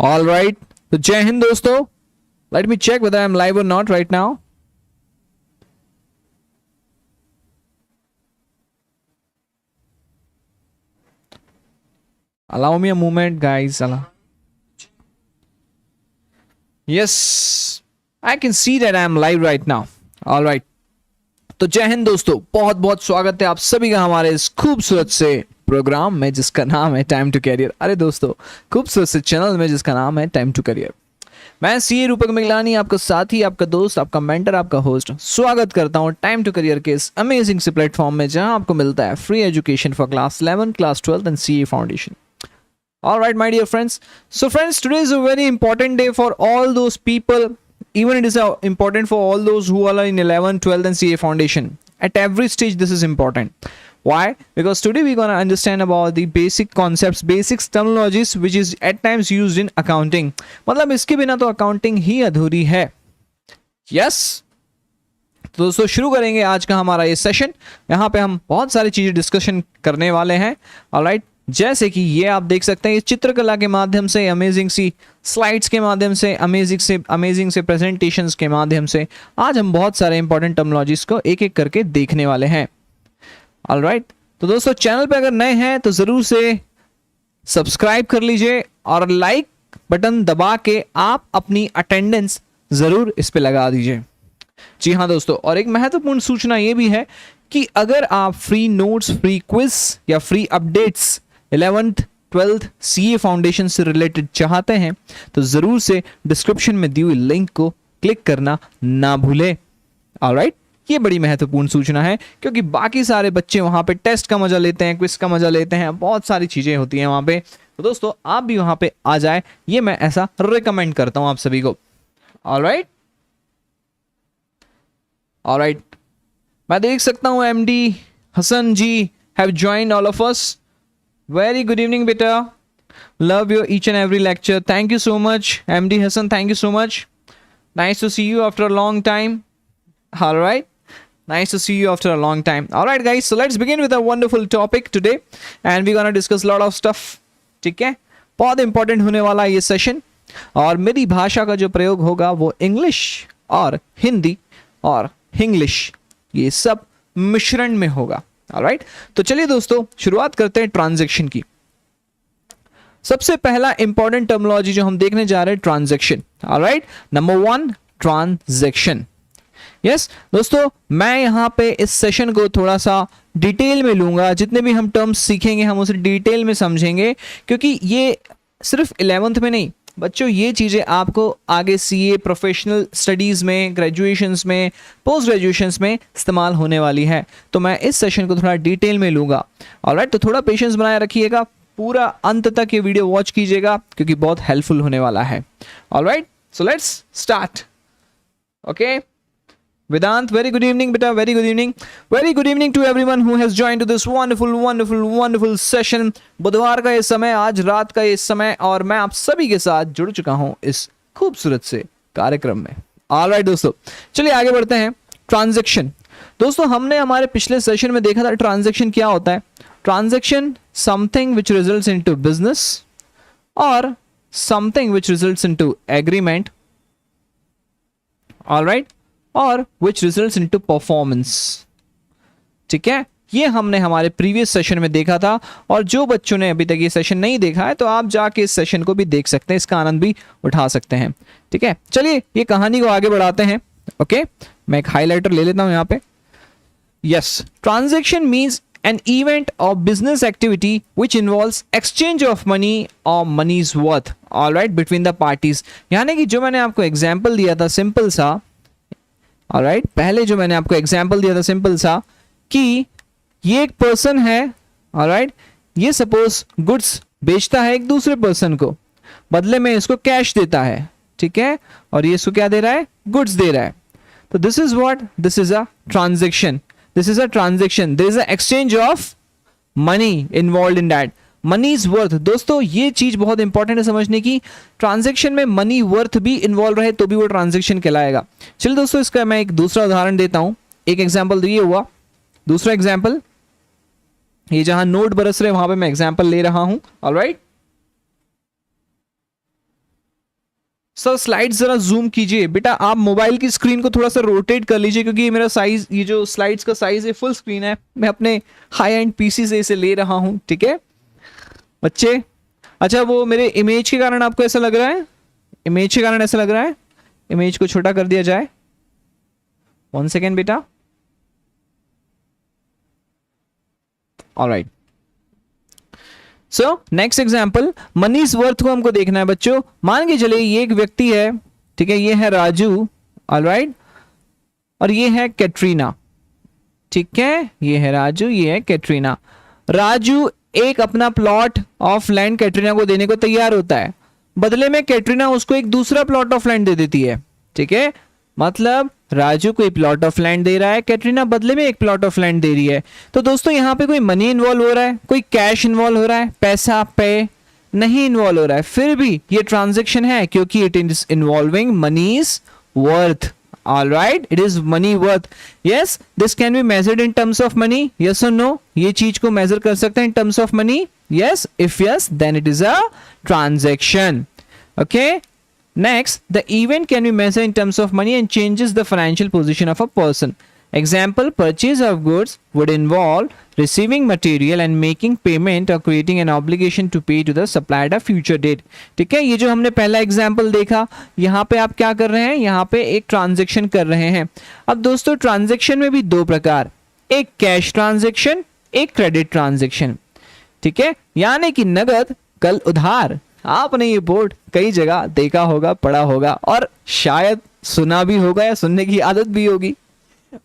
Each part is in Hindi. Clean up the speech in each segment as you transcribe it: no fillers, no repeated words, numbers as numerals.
All right. तो जय हिंद दोस्तों. Let me check whether I'm live or not right now. Allow me a moment, guys. Yes, I can see that I'm live right now. All right. तो जय हिंद दोस्तों, बहुत बहुत स्वागत है आप सभी का हमारे इस खूबसूरत से प्रोग्राम में जिसका नाम है टाइम टू करियर. अरे दोस्तों, खूबसूरत से चैनल में जिसका नाम है टाइम टू करियर. मैं सीए रूपक मिगलानी, आपका साथी, आपका दोस्त, आपका मेंटर, आपका होस्ट, स्वागत करता हूं टाइम टू करियर के इस अमेजिंग से प्लेटफॉर्म में जहां आपको मिलता है free education for class 11, class 12 and CA foundation. All right, my dear friends. So friends, today is a very important day for all those people. Even it is important for all those who are in 11, 12 and CA foundation. At every stage, this is important. Why? Because today we're going to understand about the basic concepts, basic terminologies which is at times used in accounting. मतलब इसके बिना तो accounting ही अधूरी है. Yes? तो दोस्तों शुरू करेंगे आज का हमारा ये सेशन. यहाँ पे हम बहुत सारी चीज़ें डिस्कशन करने वाले हैं. ऑलराइट, जैसे कि ये आप देख सकते हैं, इस चित्रकला के माध्यम से, अमेजिंग सी स्लाइड्स के माध्यम से, अमेजिंग से प्रेजेंटेशंस के माध्यम से आज हम बहुत सारे इंपॉर्टेंट टर्मिनोलॉजीज को एक एक करके देखने वाले हैं. ऑलराइट, तो दोस्तों चैनल पे अगर नए हैं तो ज़रूर से सब्सक्राइब कर लीजिए और लाइक बटन दबा के आप अपनी अटेंडेंस ज़रूर इस पे लगा दीजिए. जी हाँ दोस्तों, और एक महत्वपूर्ण सूचना ये भी है कि अगर आप फ्री नोट्स, फ्री क्विज या free updates 11th 12th CA foundation से रिलेटेड चाहते हैं तो ज़रूर से डिस्क्रिप्शन में दी हुई लिंक को क्लिक करना ना भूलें. ऑलराइट, ये बड़ी महत्वपूर्ण सूचना है क्योंकि बाकी सारे बच्चे वहाँ पे टेस्ट का मजा लेते हैं, क्विज का मजा लेते हैं, बहुत सारी चीज़ें होती हैं वहाँ पे. तो दोस्तों आप भी वहाँ पे आ जाए, ये मैं ऐसा रिकमेंड करता हूँ आप सभी को. ऑलराइट, ऑलराइट, मैं देख सकता हूँ MD Hasan ji have joined all of us. Very good evening, beta. Love your each and every lecture. Thank you so much, MD Hassan. Thank you so much. Nice to see you after a long time. All right. Nice to see you after a long time. All right, guys. So let's begin with a wonderful topic today, and we're gonna discuss a lot of stuff. ठीक है, बहुत important होने वाला ये सेशन. और मेरी भाषा का जो प्रयोग होगा वो इंग्लिश और हिंदी और इंग्लिश ये सब मिश्रण में होगा. ऑलराइट, तो चलिए दोस्तों शुरुआत करते हैं ट्रांजैक्शन की. सबसे पहला इंपॉर्टेंट टर्मिनोलॉजी जो हम देखने जा रहे हैं, transaction. Alright, number 1 transaction. Yes दोस्तों, मैं यहाँ पे इस सेशन को थोड़ा सा डिटेल में लूंगा. जितने भी हम टर्म्स सीखेंगे हम उसे डिटेल में समझेंगे क्योंकि ये सिर्फ 11th में नहीं बच्चों, ये चीज़ें आपको आगे सीए, प्रोफेशनल स्टडीज़ में, ग्रेजुएशंस में, पोस्ट ग्रेजुएशंस में इस्तेमाल होने वाली है. तो मैं इस सेशन को थोड़ा डिटेल में लूँगा. ऑलराइट, तो थोड़ा पेशेंस बनाए रखिएगा, पूरा अंत तक ये वीडियो वॉच कीजिएगा क्योंकि बहुत हेल्पफुल होने वाला है. Alright, so let's start. Okay Vedant, very good evening, beta. Very good evening. Very good evening to everyone who has joined to this wonderful session. बुधवार का ये समय, आज रात का ये समय, और मैं आप सभी के साथ जुड़ चुका हूँ इस खूबसूरत से कार्यक्रम में. ऑलराइट दोस्तों, चलिए आगे बढ़ते हैं. ट्रांजैक्शन. दोस्तों हमने हमारे पिछले सेशन में देखा था ट्रांजैक्शन क्या होता है. Transaction something which results into business और something which results into agreement. Alright, और विच रिजल्ट्स इनटू परफॉर्मेंस. ठीक है, ये हमने हमारे प्रीवियस सेशन में देखा था, और जो बच्चों ने अभी तक ये सेशन नहीं देखा है तो आप जाके इस सेशन को भी देख सकते हैं, इसका आनंद भी उठा सकते हैं. ठीक है, चलिए ये कहानी को आगे बढ़ाते हैं. ओके, मैं एक हाईलाइटर ले लेता हूं यहाँ पे. Yes, transaction means an event or business activity which involves exchange of money or money's worth, all right, between the parties. यानी कि जो मैंने आपको एग्जाम्पल दिया था सिंपल सा, ऑलराइट, पहले जो मैंने आपको एग्जाम्पल दिया था सिंपल सा कि ये एक पर्सन है. ऑलराइट, ये सपोज गुड्स बेचता है एक दूसरे पर्सन को, बदले में इसको कैश देता है. ठीक है, और ये इसको क्या दे रहा है, गुड्स दे रहा है. तो this is what, this is a transaction. This is a transaction. There is a exchange of money involved in that. Money is worth. दोस्तों ये चीज बहुत इंपॉर्टेंट है समझने की. ट्रांजैक्शन में मनी वर्थ भी इन्वॉल्व रहे तो भी वो ट्रांजैक्शन कहलाएगा. चलिए दोस्तों इसका मैं एक दूसरा उदाहरण देता हूं. एक एग्जांपल दिए हुआ, दूसरा एग्जांपल, ये जहां नोट बरस रहे वहां पे मैं एग्जांपल ले रहा हूं. ऑलराइट, सर स्लाइड्स जरा जूम कीजिए बेटा, आप मोबाइल की स्क्रीन को थोड़ा सा रोटेट कर लीजिए, क्योंकि ये मेरा साइज, ये जो स्लाइड्स का साइज है फुल स्क्रीन है, मैं अपने हाई एंड पीसी से इसे ले रहा हूं, ठीक है बच्चे। अच्छा वो मेरे इमेज के कारण आपको ऐसा लग रहा है, इमेज के कारण ऐसा लग रहा है, इमेज को छोटा कर दिया जाए। 1 सेकेंड बेटा। Alright, so next example, money is worth को हमको देखना है बच्चों। मान के चले ये एक व्यक्ति है, ठीक है, ये है राजू, ऑलराइट, और ये है कैटरीना, ठीक है, ये है राजू, ये है कैटरीना। राजू एक अपना प्लॉट ऑफ लैंड कैटरीना को देने को तैयार होता है, बदले में कैटरीना उसको एक दूसरा प्लॉट ऑफ लैंड दे देती है, ठीक है, मतलब राजू कोई प्लॉट ऑफ लैंड दे रहा है, कैटरीना बदले में एक प्लॉट ऑफ लैंड दे रही है। तो दोस्तों यहाँ पे कोई मनी इन्वॉल्व हो रहा है, कोई कैश इन्वॉल्व हो रहा है, पैसा पे नहीं इन्वॉल्व हो रहा है, फिर भी ये ट्रांजेक्शन है क्योंकि it is involving monies worth. All right, it is money worth. Yes, this can be measured in terms of money. Yes or no? ये चीज को measure कर सकते हैं in terms of money. Yes, if yes, then it is a transaction. Okay. Next, the event can be measured in terms of money and changes the financial position of a person. Example, purchase of goods would involve receiving material and making payment or creating an obligation to pay to the supplier at a future date. ठीक है, ये जो हमने पहला एग्जाम्पल देखा, यहाँ पे आप क्या कर रहे हैं, यहाँ पे एक ट्रांजेक्शन कर रहे हैं। अब दोस्तों ट्रांजेक्शन में भी दो प्रकार, एक कैश ट्रांजेक्शन, एक क्रेडिट ट्रांजेक्शन, ठीक है, यानी कि नगद कल उधार। आपने ये बोर्ड कई जगह देखा होगा, पढ़ा होगा और शायद सुना भी होगा या सुनने की आदत भी होगी।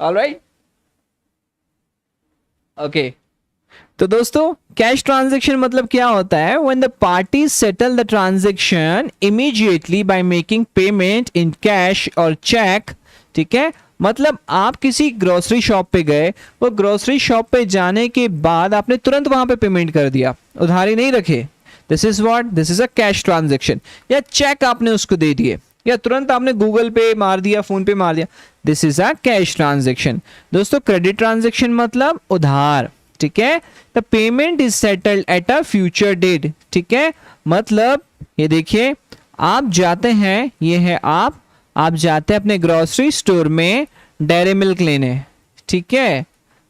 ऑलराइट, ओके, तो दोस्तों कैश ट्रांजैक्शन मतलब क्या होता है, when the parties settle the transaction immediately by making payment in cash और चेक, ठीक है, मतलब आप किसी ग्रोसरी शॉप पे गए, वो ग्रोसरी शॉप पे जाने के बाद आपने तुरंत वहां पे पेमेंट कर दिया, उधारी नहीं रखे, this is what, this is a cash transaction. या चेक आपने उसको दे दिए, या तुरंत आपने गूगल पे मार दिया, फोन पे मार दिया, this is a cash transaction. दोस्तों क्रेडिट ट्रांजैक्शन मतलब उधार, ठीक है, the payment is settled at a future date, ठीक है, मतलब ये देखिए आप जाते हैं, ये है आप जाते हैं अपने ग्रोसरी स्टोर में डेयरी मिल्क लेने, ठीक है,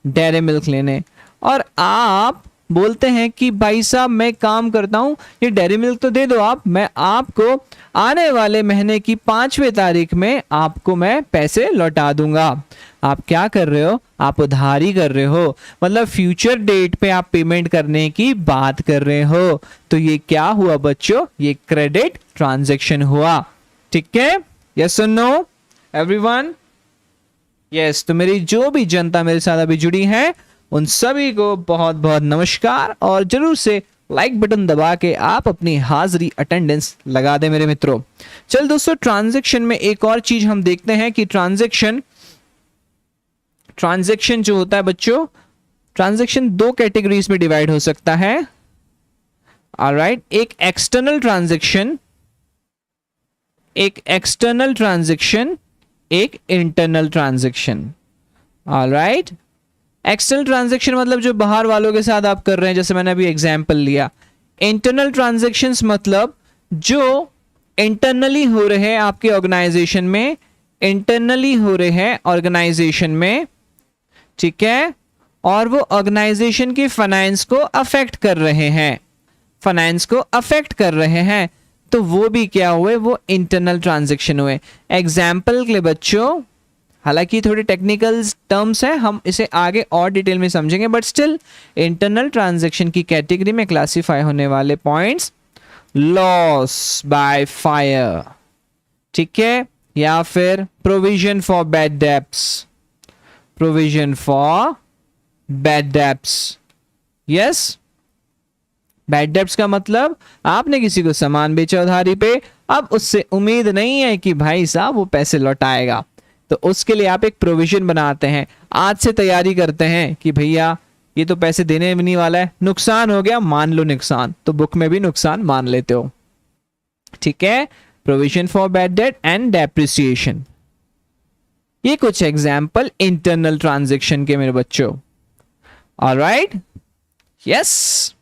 डेयरी मिल्क लेने, और आप बोलते हैं कि भाई साहब मैं काम करता हूं, ये डेयरी मिल्क तो दे दो आप, मैं आपको आने वाले महीने की 5वीं तारीख में आपको मैं पैसे लौटा दूंगा। आप क्या कर रहे हो, आप उधारी कर रहे हो, मतलब फ्यूचर डेट पे आप पेमेंट करने की बात कर रहे हो। तो ये क्या हुआ बच्चों, ये क्रेडिट ट्रांजैक्शन हुआ, ठीक है, यस और नो एवरीवन? यस, तो मेरी जो भी जनता मेरे साथ अभी जुड़ी है उन सभी को बहुत बहुत नमस्कार, और जरूर से लाइक बटन दबा के आप अपनी हाजिरी अटेंडेंस लगा दें मेरे मित्रों। चल दोस्तों ट्रांजैक्शन में एक और चीज हम देखते हैं कि ट्रांजैक्शन जो होता है बच्चों, ट्रांजैक्शन दो कैटेगरीज में डिवाइड हो सकता है। ऑलराइट, एक एक्सटर्नल ट्रांजैक्शन, एक internal transaction. Alright, external transaction मतलब जो बाहर वालों के साथ आप कर रहे हैं, जैसे मैंने अभी एग्जांपल लिया। इंटरनल ट्रांजैक्शंस मतलब जो इंटरनली हो रहे हैं आपके ऑर्गेनाइजेशन में, ठीक है, और वो ऑर्गेनाइजेशन की फाइनेंस को अफेक्ट कर रहे हैं, तो वो भी क्या हुए, वो इंटरनल ट्रांजैक्शन हुए। एग्जाम्पल के लिए बच्चों, हालांकि थोड़े टेक्निकल टर्म्स हैं, हम इसे आगे और डिटेल में समझेंगे, बट स्टिल इंटरनल ट्रांजैक्शन की कैटेगरी में क्लासिफाई होने वाले पॉइंट्स, लॉस बाय फायर, ठीक है, या फिर provision for bad debts. Yes, bad debts का मतलब आपने किसी को सामान बेचा उधारी पे, अब उससे उम्मीद नहीं है कि भाई साहब वो पैसे लौटाएगा, तो उसके लिए आप एक प्रोविजन बनाते हैं, आज से तैयारी करते हैं कि भैया ये तो पैसे देने भी नहीं वाला है, नुकसान हो गया मान लो नुकसान, तो बुक में भी नुकसान मान लेते हो, ठीक है, provision for bad debt and depreciation. ये कुछ एग्जाम्पल इंटरनल ट्रांजैक्शन के मेरे बच्चों। ऑलराइट, यस,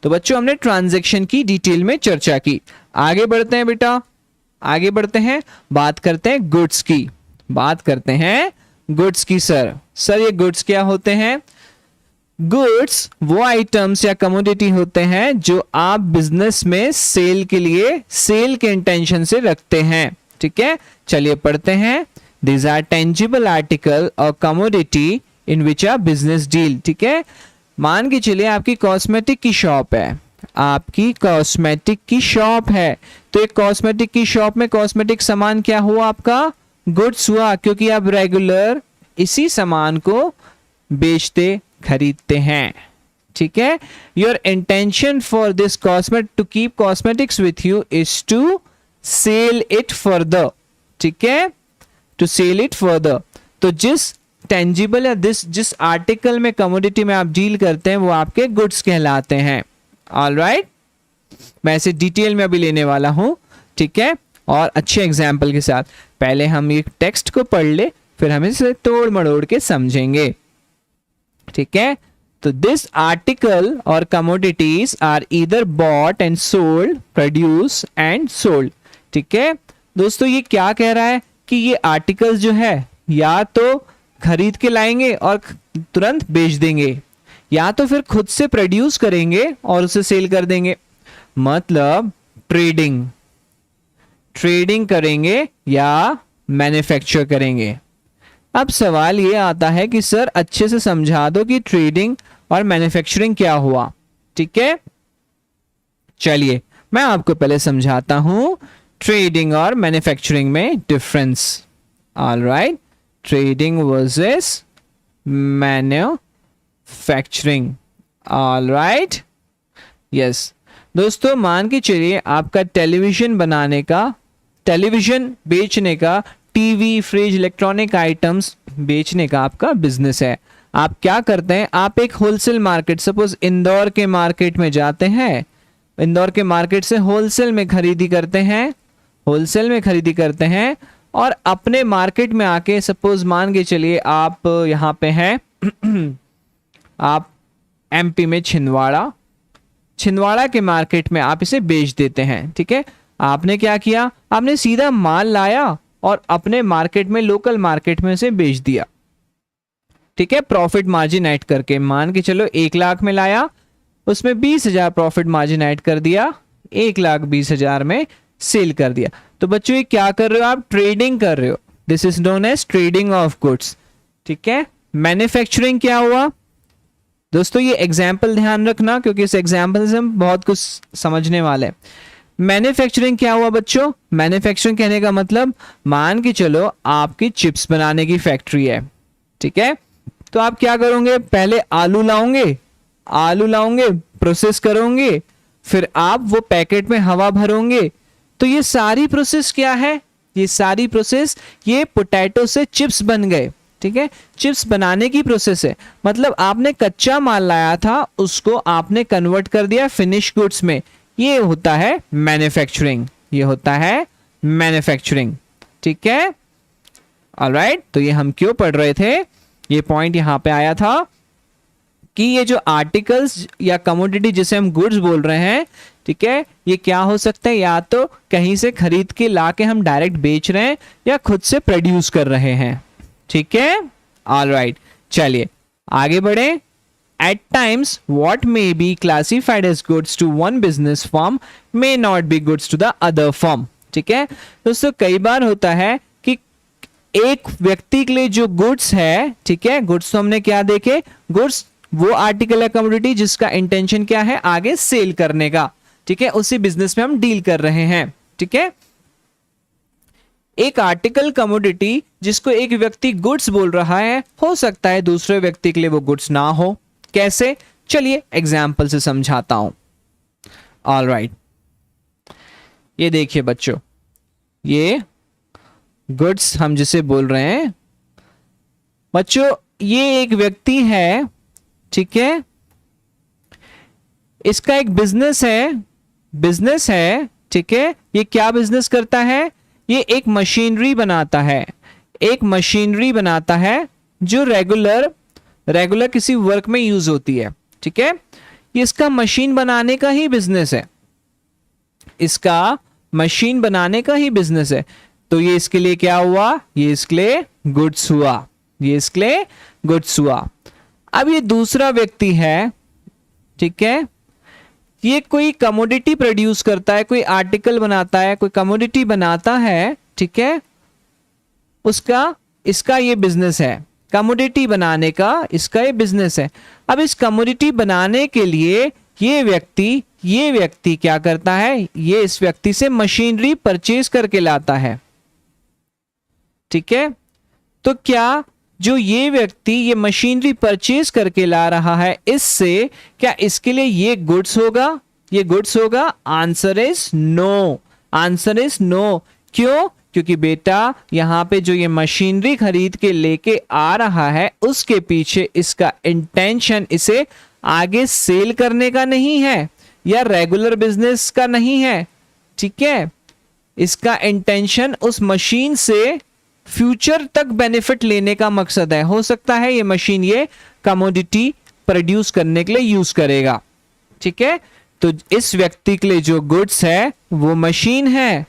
तो बच्चों हमने ट्रांजैक्शन की डिटेल में चर्चा की, आगे बढ़ते हैं बेटा। आगे बढ़ते हैं, बात करते हैं गुड्स की। बात करते हैं गुड्स की। सर ये गुड्स क्या होते हैं? गुड्स वो आइटम्स या कमोडिटी होते हैं जो आप बिजनेस में सेल के लिए, सेल के इंटेंशन से रखते हैं। ठीक है, चलिए पढ़ते हैं। These are tangible article और commodity in which a business deal। ठीक है, मान के चलिए आपकी कॉस्मेटिक की शॉप है, आपकी कॉस्मेटिक की शॉप है, तो एक कॉस्मेटिक की शॉप में कॉस्मेटिक सामान क्या हुआ? आपका गुड्स हुआ, क्योंकि आप रेगुलर इसी सामान को बेचते खरीदते हैं। ठीक है, your intention for this cosmet to keep cosmetics with you is to sell it further. ठीक है, टू सेल इट फर्दर। तो जिस टेंजिबल या जिस आर्टिकल में, कमोडिटी में आप डील करते हैं वो आपके गुड्स कहलाते हैं। ऑलराइट, मैं इसे डिटेल में अभी लेने वाला हूं। ठीक है, और अच्छे एग्जाम्पल के साथ। पहले हम ये टेक्स्ट को पढ़ ले, फिर हम इसे तोड़ मड़ोड़ के समझेंगे। ठीक है, तो दिस आर्टिकल और commodities are either bought and sold, produce and sold. ठीक है दोस्तों, ये क्या कह रहा है कि ये आर्टिकल्स जो है या तो खरीद के लाएंगे और तुरंत बेच देंगे, या तो फिर खुद से प्रोड्यूस करेंगे और उसे सेल कर देंगे। मतलब ट्रेडिंग करेंगे या मैन्युफैक्चर करेंगे। अब सवाल ये आता है कि सर अच्छे से समझा दो कि ट्रेडिंग और मैन्युफैक्चरिंग क्या हुआ। ठीक है, चलिए मैं आपको पहले समझाता हूं ट्रेडिंग और मैन्युफैक्चरिंग में difference. Alright, trading versus manufacturing. Alright, yes दोस्तों, मान के चलिए आपका टेलीविजन बेचने का, टीवी, फ्रिज, इलेक्ट्रॉनिक आइटम्स बेचने का आपका बिजनेस है। आप क्या करते हैं? आप एक होलसेल मार्केट, सपोज इंदौर के मार्केट में जाते हैं, इंदौर के मार्केट से होलसेल में खरीदी करते हैं और अपने मार्केट में आके, सपोज मान के चलिए आप यहाँ पे हैं आप एमपी में छिंदवाड़ा के मार्केट में आप इसे बेच देते हैं। ठीक है, आपने क्या किया? आपने सीधा माल लाया और अपने मार्केट में, लोकल मार्केट में से बेच दिया। ठीक है, प्रॉफिट मार्जिन ऐड करके, मान के चलो 1 लाख में लाया, उसमें 20,000 प्रॉफिट मार्जिन ऐड कर दिया, 1,20,000 में सेल कर दिया। तो बच्चों ये क्या कर रहे हो? आप ट्रेडिंग कर रहे हो। This is known as trading of goods. ठीक है, मैन्युफैक्चरिंग क्या हुआ? दोस्तों ये एग्जाम्पल ध्यान रखना, क्योंकि इस एग्जाम्पल से हम बहुत कुछ समझने वाले हैं। मैन्युफैक्चरिंग क्या हुआ बच्चों? मैन्युफैक्चरिंग कहने का मतलब, मान के चलो आपकी चिप्स बनाने की फैक्ट्री है। ठीक है, तो आप क्या करोगे? पहले आलू लाओगे, प्रोसेस करोगे, फिर आप वो पैकेट में हवा भरोगे। तो ये सारी प्रोसेस क्या है? ये सारी प्रोसेस, ये पोटैटो से चिप्स बन गए। ठीक है, चिप्स बनाने की प्रोसेस है। मतलब आपने कच्चा माल लाया था, उसको आपने कन्वर्ट कर दिया फिनिश गुड्स में। ये होता है मैन्युफैक्चरिंग। ठीक है, ऑलराइट, तो ये हम क्यों पढ़ रहे थे? ये पॉइंट यहां पे आया था कि ये जो आर्टिकल्स या कमोडिटी जिसे हम गुड्स बोल रहे हैं, ठीक है, ये क्या हो सकता है? या तो कहीं से खरीद के लाके हम डायरेक्ट बेच रहे हैं, या खुद से प्रोड्यूस कर रहे हैं। ठीक है, ऑलराइट, चलिए आगे बढ़े। At times, what may be classified as goods to one business firm may not be goods to the other firm. ठीक है दोस्तों, कई बार होता है कि एक व्यक्ति के लिए जो गुड्स है, ठीक है, गुड्स तो हमने क्या देखे? गुड्स वो आर्टिकल या कमोडिटी जिसका इंटेंशन क्या है? आगे सेल करने का। ठीक है, उसी बिजनेस में हम डील कर रहे हैं। ठीक है, एक आर्टिकल कमोडिटी जिसको एक व्यक्ति गुड्स बोल रहा है, हो सकता है दूसरे व्यक्ति के लिए वो गुड्स ना हो। कैसे? चलिए एग्जाम्पल से समझाता हूं। ऑलराइट, ये देखिए बच्चों, ये गुड्स हम जिसे बोल रहे हैं बच्चों, ये एक व्यक्ति है। ठीक है, इसका एक बिजनेस है। ठीक है, ये क्या बिजनेस करता है? ये एक मशीनरी बनाता है जो रेगुलर किसी वर्क में यूज होती है। ठीक है, ये इसका मशीन बनाने का ही बिजनेस है। इसका मशीन बनाने का ही बिजनेस है, तो ये इसके लिए क्या हुआ, ये इसके लिए गुड्स हुआ, ये इसके लिए गुड्स हुआ। अब ये दूसरा व्यक्ति है, ठीक है, ये कोई कमोडिटी प्रोड्यूस करता है, कोई आर्टिकल बनाता है, कोई कमोडिटी बनाता है, ठीक है, उसका इसका ये बिजनेस है, कमोडिटी बनाने का इसका ये बिजनेस है। अब इस कमोडिटी बनाने के लिए ये व्यक्ति क्या करता है, ये इस व्यक्ति से मशीनरी परचेज करके लाता है, ठीक है। तो क्या जो ये व्यक्ति ये मशीनरी परचेज करके ला रहा है, इससे क्या इसके लिए ये गुड्स होगा, ये गुड्स होगा? Answer is no, answer is no. क्यों? क्योंकि बेटा यहां पे जो ये मशीनरी खरीद के लेके आ रहा है, उसके पीछे इसका इंटेंशन इसे आगे सेल करने का नहीं है या रेगुलर बिजनेस का नहीं है, ठीक है। इसका इंटेंशन उस मशीन से फ्यूचर तक बेनिफिट लेने का मकसद है। हो सकता है ये मशीन ये कमोडिटी प्रोड्यूस करने के लिए यूज करेगा, ठीक है। तो इस व्यक्ति के लिए जो गुड्स है वो मशीन है,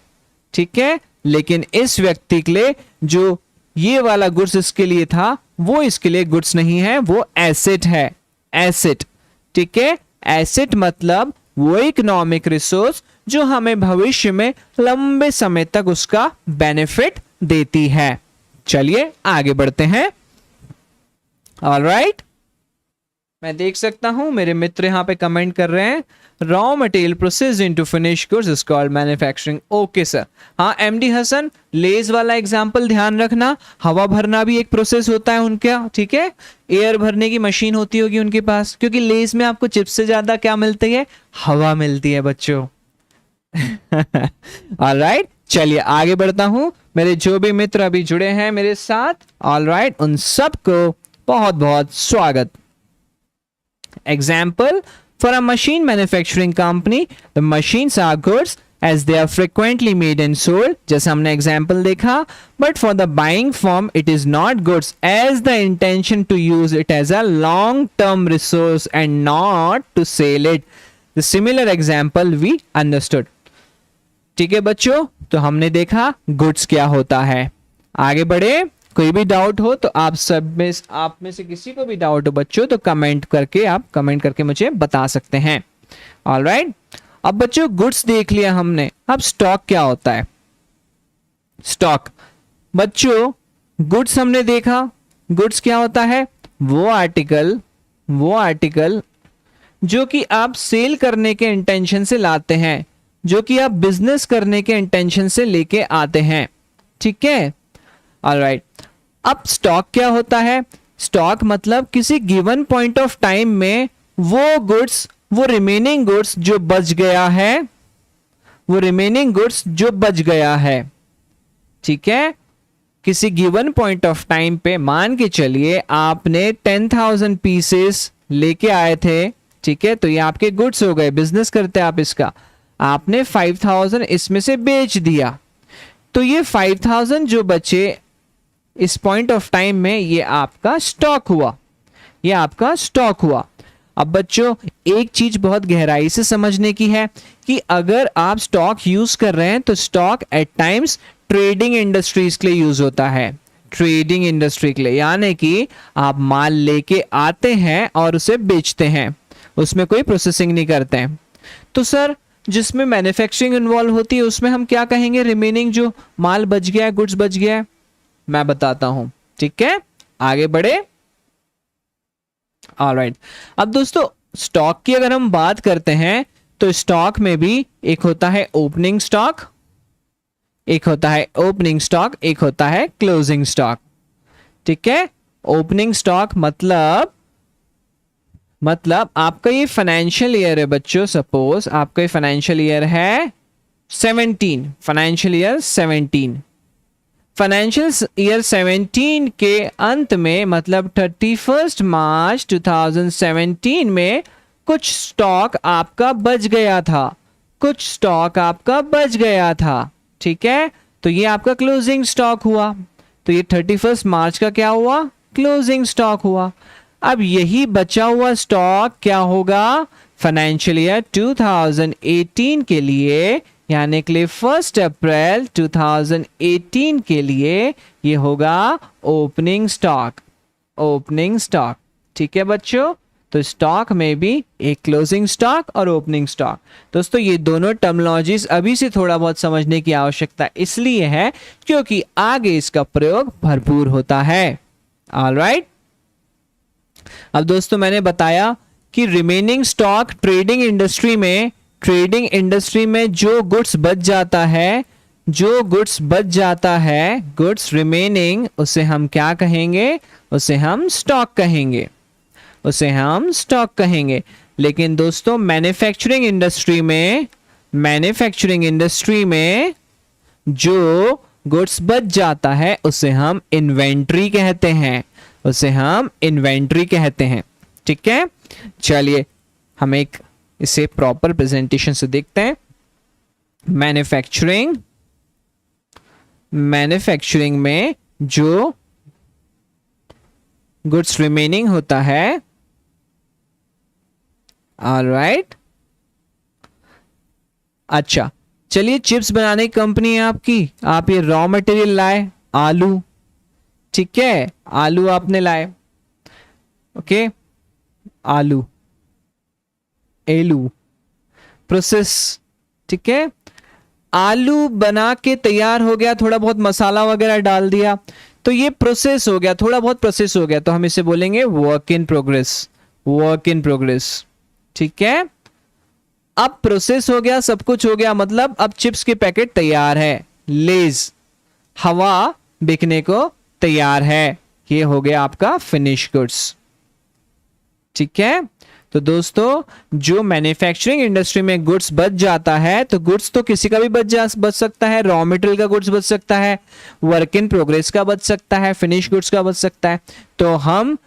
ठीक है, लेकिन इस व्यक्ति के लिए जो ये वाला गुड्स इसके लिए था, वो इसके लिए गुड्स नहीं है, वो एसेट है, एसेट, ठीक है। एसेट मतलब वो इकोनॉमिक रिसोर्स जो हमें भविष्य में लंबे समय तक उसका बेनिफिट देती है। चलिए आगे बढ़ते हैं। ऑलराइट, मैं देख सकता हूं मेरे मित्र यहां पे कमेंट कर रहे हैं, raw material process into finish goods is called manufacturing. Okay sir, हाँ एमडी हसन, लेज वाला एग्जांपल ध्यान रखना, हवा भरना भी एक प्रोसेस होता है उनका, ठीक है। एयर भरने की मशीन होती होगी उनके पास, क्योंकि लेज में आपको चिप्स से ज्यादा क्या मिलती है, हवा मिलती है बच्चों। ऑलराइट, चलिए आगे बढ़ता हूं। मेरे जो भी मित्र अभी जुड़े हैं मेरे साथ, ऑलराइट, उन सबको बहुत बहुत स्वागत। Example, for a machine manufacturing company, the machines are goods as they are frequently made and sold, जैसे हमने example देखा, but for the buying firm it is not goods as the intention to use it as a long term resource and not to sell it. The similar example we understood. ठीक है बच्चों, तो हमने देखा गुड्स क्या होता है। आगे बढ़े, कोई भी डाउट हो तो आप में से किसी को भी डाउट हो बच्चों तो कमेंट करके मुझे बता सकते हैं। ऑलराइट, अब बच्चों गुड्स देख लिया हमने, अब स्टॉक क्या होता है। स्टॉक बच्चों, गुड्स हमने देखा, गुड्स क्या होता है, वो आर्टिकल जो कि आप सेल करने के इंटेंशन से लाते हैं, जो कि आप बिजनेस करने के इंटेंशन से लेके आते हैं, ठीक है। ऑलराइट, अब स्टॉक क्या होता है, स्टॉक मतलब किसी गिवन पॉइंट ऑफ टाइम में वो गुड्स, वो रिमेनिंग गुड्स जो बच गया है, ठीक है। किसी गिवन पॉइंट ऑफ टाइम पे मान के चलिए आपने 10,000 पीसेस लेके आए थे, ठीक है, तो ये आपके गुड्स हो गए, बिजनेस करते आप इसका, आपने 5,000 इसमें से बेच दिया, तो ये 5,000 जो बचे इस पॉइंट ऑफ टाइम में ये आपका स्टॉक हुआ, ये आपका स्टॉक हुआ। अब बच्चों एक चीज बहुत गहराई से समझने की है कि अगर आप स्टॉक यूज कर रहे हैं तो stock at times trading industries के लिए यूज होता है, ट्रेडिंग इंडस्ट्री के लिए, यानी कि आप माल लेके आते हैं और उसे बेचते हैं, उसमें कोई प्रोसेसिंग नहीं करते हैं। तो सर जिसमें मैन्युफैक्चरिंग इन्वॉल्व होती है उसमें हम क्या कहेंगे, रिमेनिंग जो माल बच गया है, गुड्स बच गया है, मैं बताता हूं, ठीक है। आगे बढ़े। ऑलराइट, अब दोस्तों स्टॉक की अगर हम बात करते हैं तो स्टॉक में भी एक होता है ओपनिंग स्टॉक, एक होता है क्लोजिंग स्टॉक, ठीक है। ओपनिंग स्टॉक मतलब आपका ये फाइनेंशियल ईयर है बच्चों, सपोज आपका ये फाइनेंशियल ईयर है 17, फाइनेंशियल ईयर 17 के अंत में, मतलब 31 मार्च 2017 में कुछ स्टॉक आपका बच गया था, ठीक है। तो ये आपका क्लोजिंग स्टॉक हुआ, तो ये 31 मार्च का क्या हुआ, क्लोजिंग स्टॉक हुआ। अब यही बचा हुआ स्टॉक क्या होगा, फाइनेंशियल ईयर 2018 के लिए यानी कि लिए 1 अप्रैल 2018 के लिए ये होगा ओपनिंग स्टॉक, ओपनिंग स्टॉक। ठीक है बच्चों, तो स्टॉक में भी एक क्लोजिंग स्टॉक और ओपनिंग स्टॉक। दोस्तों ये दोनों टर्मिनोलॉजीज अभी से थोड़ा बहुत समझने की आवश्यकता इसलिए है क्योंकि आगे इसका प्रयोग भरपूर होता है। ऑलराइट, अब दोस्तों मैंने बताया कि रिमेनिंग स्टॉक ट्रेडिंग इंडस्ट्री में जो गुड्स बच जाता है, जो गुड्स बच जाता है, गुड्स रिमेनिंग, उसे हम क्या कहेंगे? उसे हम स्टॉक कहेंगे, उसे हम स्टॉक कहेंगे। लेकिन दोस्तों मैन्युफैक्चरिंग इंडस्ट्री में जो गुड्स बच जाता है उसे हम इन्वेंट्री कहते हैं, उसे हम इन्वेंट्री कहते हैं। ठीक है, चलिए हम एक इसे प्रॉपर प्रेजेंटेशन से देखते हैं। मैन्युफैक्चरिंग में जो गुड्स रिमेनिंग होता है, ऑलराइट। अच्छा चलिए, चिप्स बनाने की कंपनी है आपकी, आप ये रॉ मटेरियल लाए आलू, ठीक है, आलू आपने लाए, ओके, आलू एलू प्रोसेस, ठीक है, आलू बना के तैयार हो गया, थोड़ा बहुत मसाला वगैरह डाल दिया, तो ये प्रोसेस हो गया, थोड़ा बहुत प्रोसेस हो गया, तो हम इसे बोलेंगे work in progress, work in progress. ठीक है, अब प्रोसेस हो गया, सब कुछ हो गया, मतलब अब चिप्स के पैकेट तैयार है, लेज हवा बिकने को तैयार है, ये हो गया आपका फिनिश गुड्स। ठीक है, तो दोस्तों जो मैन्युफैक्चरिंग इंडस्ट्री में गुड्स बच जाता है, तो गुड्स तो किसी का भी बच सकता है, रॉ मटेरियल का गुड्स बच सकता है, वर्क इन प्रोग्रेस का बच सकता है, फिनिश गुड्स का बच सकता है, तो हम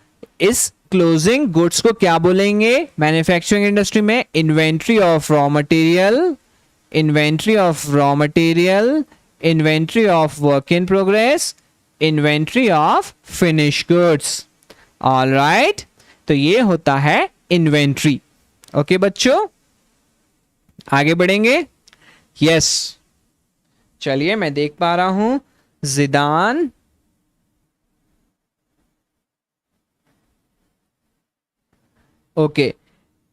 इस क्लोजिंग गुड्स को क्या बोलेंगे मैन्युफैक्चरिंग इंडस्ट्री में? Inventory of raw material, inventory of raw material, inventory of work in progress, inventory of finish goods. Alright, तो ये होता है इन्वेंट्री। ओके बच्चों, आगे बढ़ेंगे। यस, चलिए मैं देख पा रहा हूं जिदान, ओके,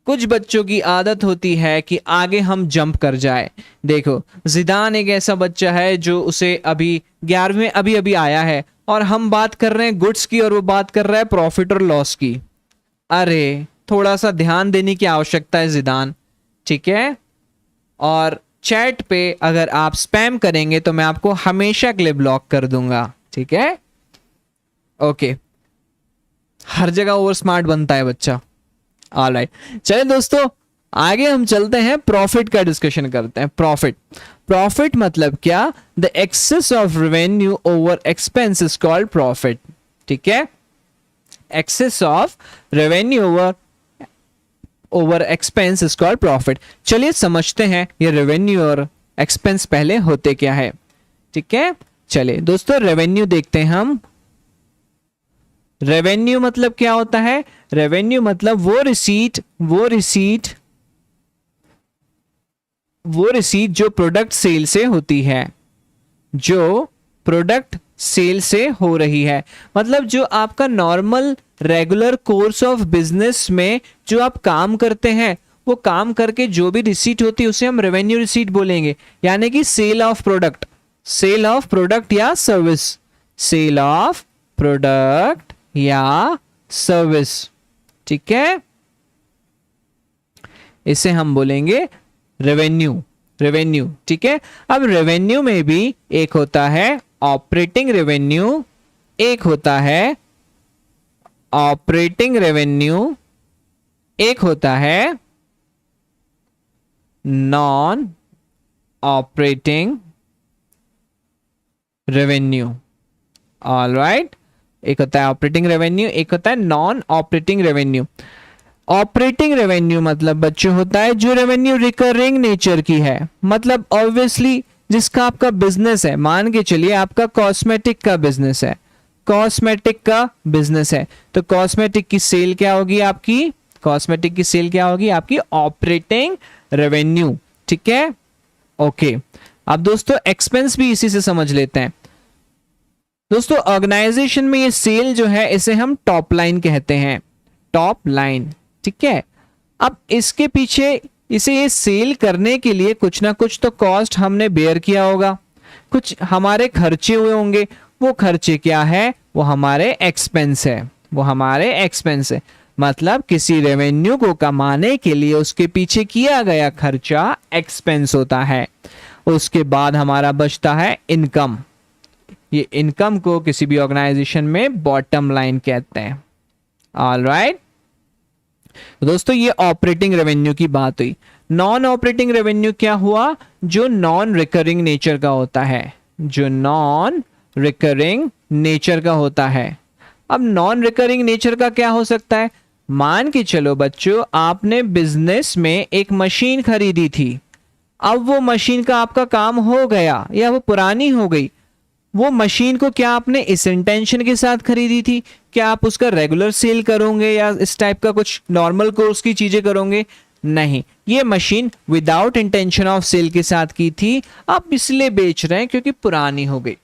कुछ बच्चों की आदत होती है कि आगे हम जंप कर जाए। देखो जिदान एक ऐसा बच्चा है जो उसे अभी 11वीं में अभी अभी आया है, और हम बात कर रहे हैं गुड्स की और वो बात कर रहा है प्रॉफिट और लॉस की। अरे थोड़ा सा ध्यान देने की आवश्यकता है जिदान, ठीक है, और चैट पे अगर आप स्पैम करेंगे तो मैं आपको हमेशा के लिए ब्लॉक कर दूंगा, ठीक है, ओके, हर जगह ओवर स्मार्ट बनता है बच्चा। ऑलराइट, चलिए दोस्तों आगे हम चलते हैं, प्रॉफिट का डिस्कशन करते हैं। प्रॉफिट मतलब क्या? The excess of revenue over expense is called profit. ठीक है, excess of revenue over expense is called profit. चलिए समझते हैं ये रेवेन्यू और एक्सपेंस पहले होते क्या है। ठीक है, चलिए दोस्तों रेवेन्यू देखते हैं हम। रेवेन्यू मतलब क्या होता है? रेवेन्यू मतलब वो रिसीट जो प्रोडक्ट सेल से होती है, जो प्रोडक्ट सेल से हो रही है, मतलब जो आपका normal regular course of business में जो आप काम करते हैं, वो काम करके जो भी रिसीट होती है उसे हम रेवेन्यू रिसीट बोलेंगे। यानी कि सेल ऑफ प्रोडक्ट या सर्विस, सेल ऑफ प्रोडक्ट या सर्विस, ठीक है, इसे हम बोलेंगे रेवेन्यू। ठीक है, अब रेवेन्यू में भी एक होता है ऑपरेटिंग रेवेन्यू, एक होता है ऑपरेटिंग रेवेन्यू, एक होता है नॉन ऑपरेटिंग रेवेन्यू। ऑलराइट, एक होता है ऑपरेटिंग रेवेन्यू, एक होता है non operating revenue. Operating revenue मतलब बच्चों होता है जो रेवेन्यू रिकरिंग नेचर की है, मतलब ऑब्वियसली जिसका आपका बिजनेस है, मान के चलिए आपका कॉस्मेटिक का बिजनेस है, तो कॉस्मेटिक की सेल क्या होगी आपकी? Operating revenue. ठीक है, ओके, अब दोस्तों एक्सपेंस भी इसी से समझ लेते हैं। दोस्तों ऑर्गेनाइजेशन में ये सेल जो है इसे हम टॉप लाइन कहते हैं, टॉप लाइन, ठीक है। अब इसके पीछे इसे ये सेल करने के लिए कुछ ना कुछ तो कॉस्ट हमने बेयर किया होगा, कुछ हमारे खर्चे हुए होंगे। वो खर्चे क्या है? वो हमारे एक्सपेंस है, वो हमारे एक्सपेंस है। मतलब किसी रेवेन्यू को कमाने के लिए उसके पीछे किया गया खर्चा एक्सपेंस होता है। उसके बाद हमारा बचता है इनकम। ये इनकम को किसी भी ऑर्गेनाइजेशन में बॉटम लाइन कहते हैं। ऑलराइट दोस्तों, ये ऑपरेटिंग रेवेन्यू की बात हुई। नॉन ऑपरेटिंग रेवेन्यू क्या हुआ? जो नॉन रिकरिंग नेचर का होता है, जो नॉन रिकरिंग नेचर का होता है। अब नॉन रिकरिंग नेचर का क्या हो सकता है? मान के चलो बच्चों, आपने बिजनेस में एक मशीन खरीदी थी। अब वो मशीन का आपका काम हो गया या वो पुरानी हो गई। वो मशीन को क्या आपने इस इंटेंशन के साथ खरीदी थी? क्या आप उसका रेगुलर सेल करोगे या इस टाइप का कुछ नॉर्मल कोर्स की चीजें करोगे? नहीं, ये machine without intention of sale के साथ की थी, आप इसलिए बेच रहे हैं क्योंकि पुरानी हो गई।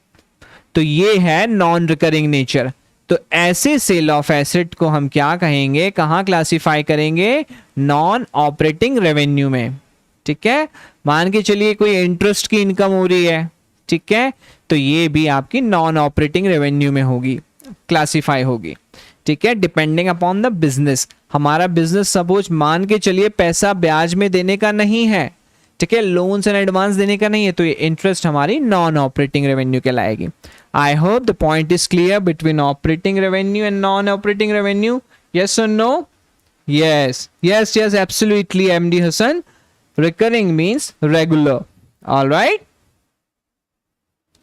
तो ये है नॉन रिकरिंग नेचर। तो ऐसे सेल ऑफ एसेट को हम क्या कहेंगे, कहां क्लासिफाई करेंगे? नॉन ऑपरेटिंग रेवेन्यू में, ठीक है। मान के चलिए कोई इंटरेस्ट की इनकम हो रही है, ठीक है, तो ये भी आपकी नॉन ऑपरेटिंग रेवेन्यू में होगी, क्लासिफाई होगी, ठीक है, डिपेंडिंग अपॉन द बिजनेस। हमारा बिजनेस सपोज मान के चलिए पैसा ब्याज में देने का नहीं है, ठीक है, लोन्स एंड एडवांस देने का नहीं है, तो ये इंटरेस्ट हमारी नॉन ऑपरेटिंग रेवेन्यू कहलाएगी। I hope the point is clear between operating revenue and non operating revenue. Yes और no? Yes yes yes, absolutely MD Hasan. Recurring means regular. Alright,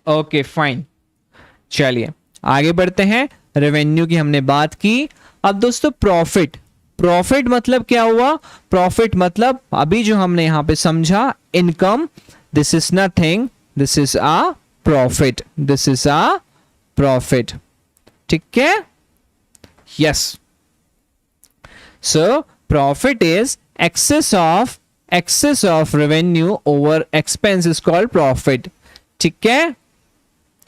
okay fine, चलिए आगे बढ़ते हैं। रेवेन्यू की हमने बात की। अब दोस्तों प्रॉफिट, प्रॉफिट मतलब क्या हुआ? प्रॉफिट मतलब अभी जो हमने यहां पे समझा, income, this is nothing, this is a profit, this is a profit, ठीक है। Yes, so profit is excess of revenue over expense is called profit, ठीक है।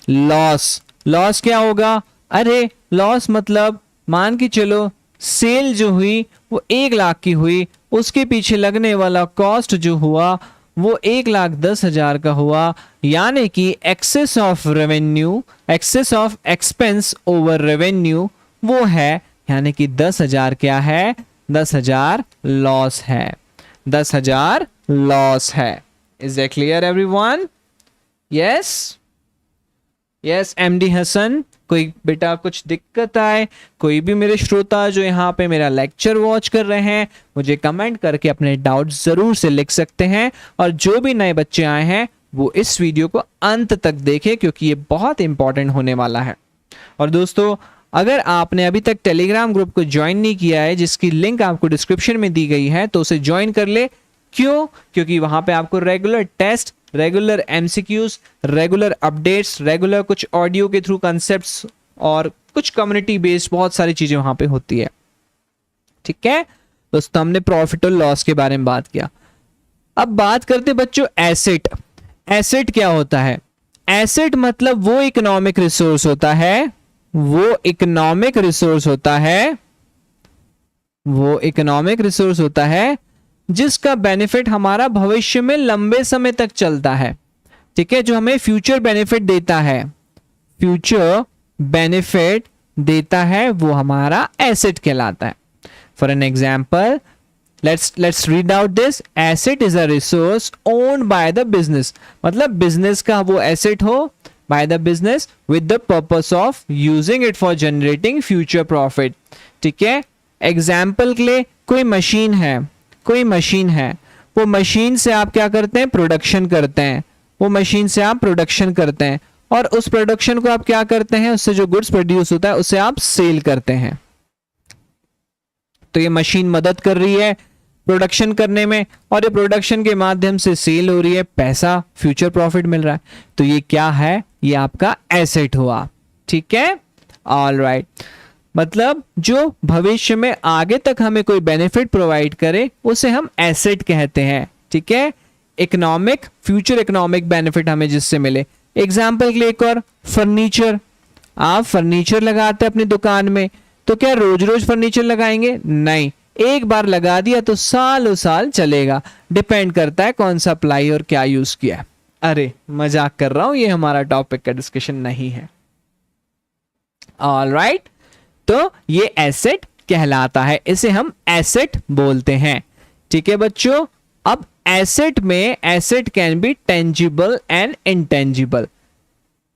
लॉस, लॉस क्या होगा? अरे लॉस मतलब मान के चलो सेल जो हुई वो 1 लाख की हुई, उसके पीछे लगने वाला कॉस्ट जो हुआ वो 1,10,000 का हुआ, यानी कि excess of revenue, excess of expense over revenue वो है, यानी कि 10,000 क्या है? 10,000 लॉस है, 10,000 लॉस है। Is it clear everyone? Yes yes MD Hasan. कोई बेटा कुछ दिक्कत आए, कोई भी मेरे श्रोता जो यहाँ पे मेरा लेक्चर वॉच कर रहे हैं, मुझे कमेंट करके अपने डाउट जरूर से लिख सकते हैं। और जो भी नए बच्चे आए हैं वो इस वीडियो को अंत तक देखें, क्योंकि ये बहुत इंपॉर्टेंट होने वाला है। और दोस्तों अगर आपने अभी तक टेलीग्राम ग्रुप को ज्वाइन नहीं किया है, जिसकी लिंक आपको डिस्क्रिप्शन में दी गई है, तो उसे ज्वाइन कर ले। क्यों? क्योंकि वहां पे आपको regular test, regular MCQs, regular updates, regular कुछ ऑडियो के थ्रू कंसेप्ट्स और कुछ कम्युनिटी बेस्ड बहुत सारी चीजें वहां पे होती है, ठीक है। दोस्तों हमने प्रॉफिट और लॉस के बारे में बात किया। अब बात करते बच्चों एसेट। एसेट क्या होता है? एसेट मतलब वो इकोनॉमिक रिसोर्स होता है, वो इकोनॉमिक रिसोर्स होता है, वो इकोनॉमिक रिसोर्स होता है जिसका बेनिफिट हमारा भविष्य में लंबे समय तक चलता है, ठीक है, जो हमें फ्यूचर बेनिफिट देता है, फ्यूचर बेनिफिट देता है, वो हमारा एसेट कहलाता है। For an example, let's read out this. Asset is a resource owned by the business, मतलब बिजनेस का वो एसेट हो by the business with the purpose of using it for generating future profit, ठीक है। एग्जाम्पल के लिए कोई मशीन है, कोई मशीन है, वो मशीन से आप क्या करते हैं? प्रोडक्शन करते हैं, वो मशीन से आप प्रोडक्शन करते हैं, और उस प्रोडक्शन को आप क्या करते हैं? उससे जो गुड्स प्रोड्यूस होता है उसे आप सेल करते हैं। तो ये मशीन मदद कर रही है प्रोडक्शन करने में, और ये प्रोडक्शन के माध्यम से सेल हो रही है, पैसा, फ्यूचर प्रॉफिट मिल रहा है। तो ये क्या है? ये आपका एसेट हुआ, ठीक है। ऑलराइट, मतलब जो भविष्य में आगे तक हमें कोई बेनिफिट प्रोवाइड करे उसे हम एसेट कहते हैं, ठीक है। इकोनॉमिक, फ्यूचर इकोनॉमिक बेनिफिट हमें जिससे मिले। एग्जाम्पल के लिए एक और, फर्नीचर। आप फर्नीचर लगाते हैं अपनी दुकान में, तो क्या रोज रोज फर्नीचर लगाएंगे? नहीं, एक बार लगा दिया तो सालों साल चलेगा। डिपेंड करता है कौन सा प्लाई और क्या यूज किया है। अरे मजाक कर रहा हूं, ये हमारा टॉपिक का डिस्कशन नहीं है। ऑलराइट, तो ये एसेट कहलाता है, इसे हम एसेट बोलते हैं। ठीक है बच्चों, अब एसेट में asset can be tangible and intangible.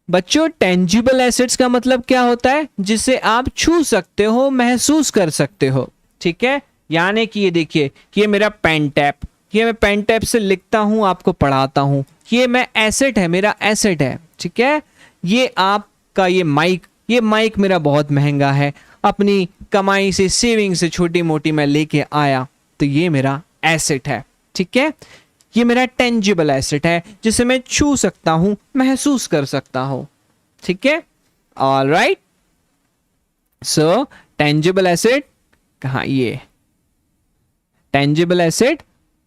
बच्चों टेंजिबल एसेट्स का मतलब क्या होता है? जिसे आप छू सकते हो, महसूस कर सकते हो। ठीक है, यानी कि ये देखिए कि ये मेरा पेन टैप, ये मैं पेन टैप से लिखता हूं, आपको पढ़ाता हूं, ये मैं एसेट है, मेरा एसेट है। ठीक है, ये आपका ये माइक मेरा बहुत महंगा है, अपनी कमाई से, सेविंग से छोटी मोटी मैं लेके आया, तो ये मेरा एसेट है। ठीक है, ये मेरा टेंजिबल एसेट है जिसे मैं छू सकता हूं, महसूस कर सकता हूं। ठीक है, ऑलराइट, सो टेंजिबल एसेट कहां, ये tangible asset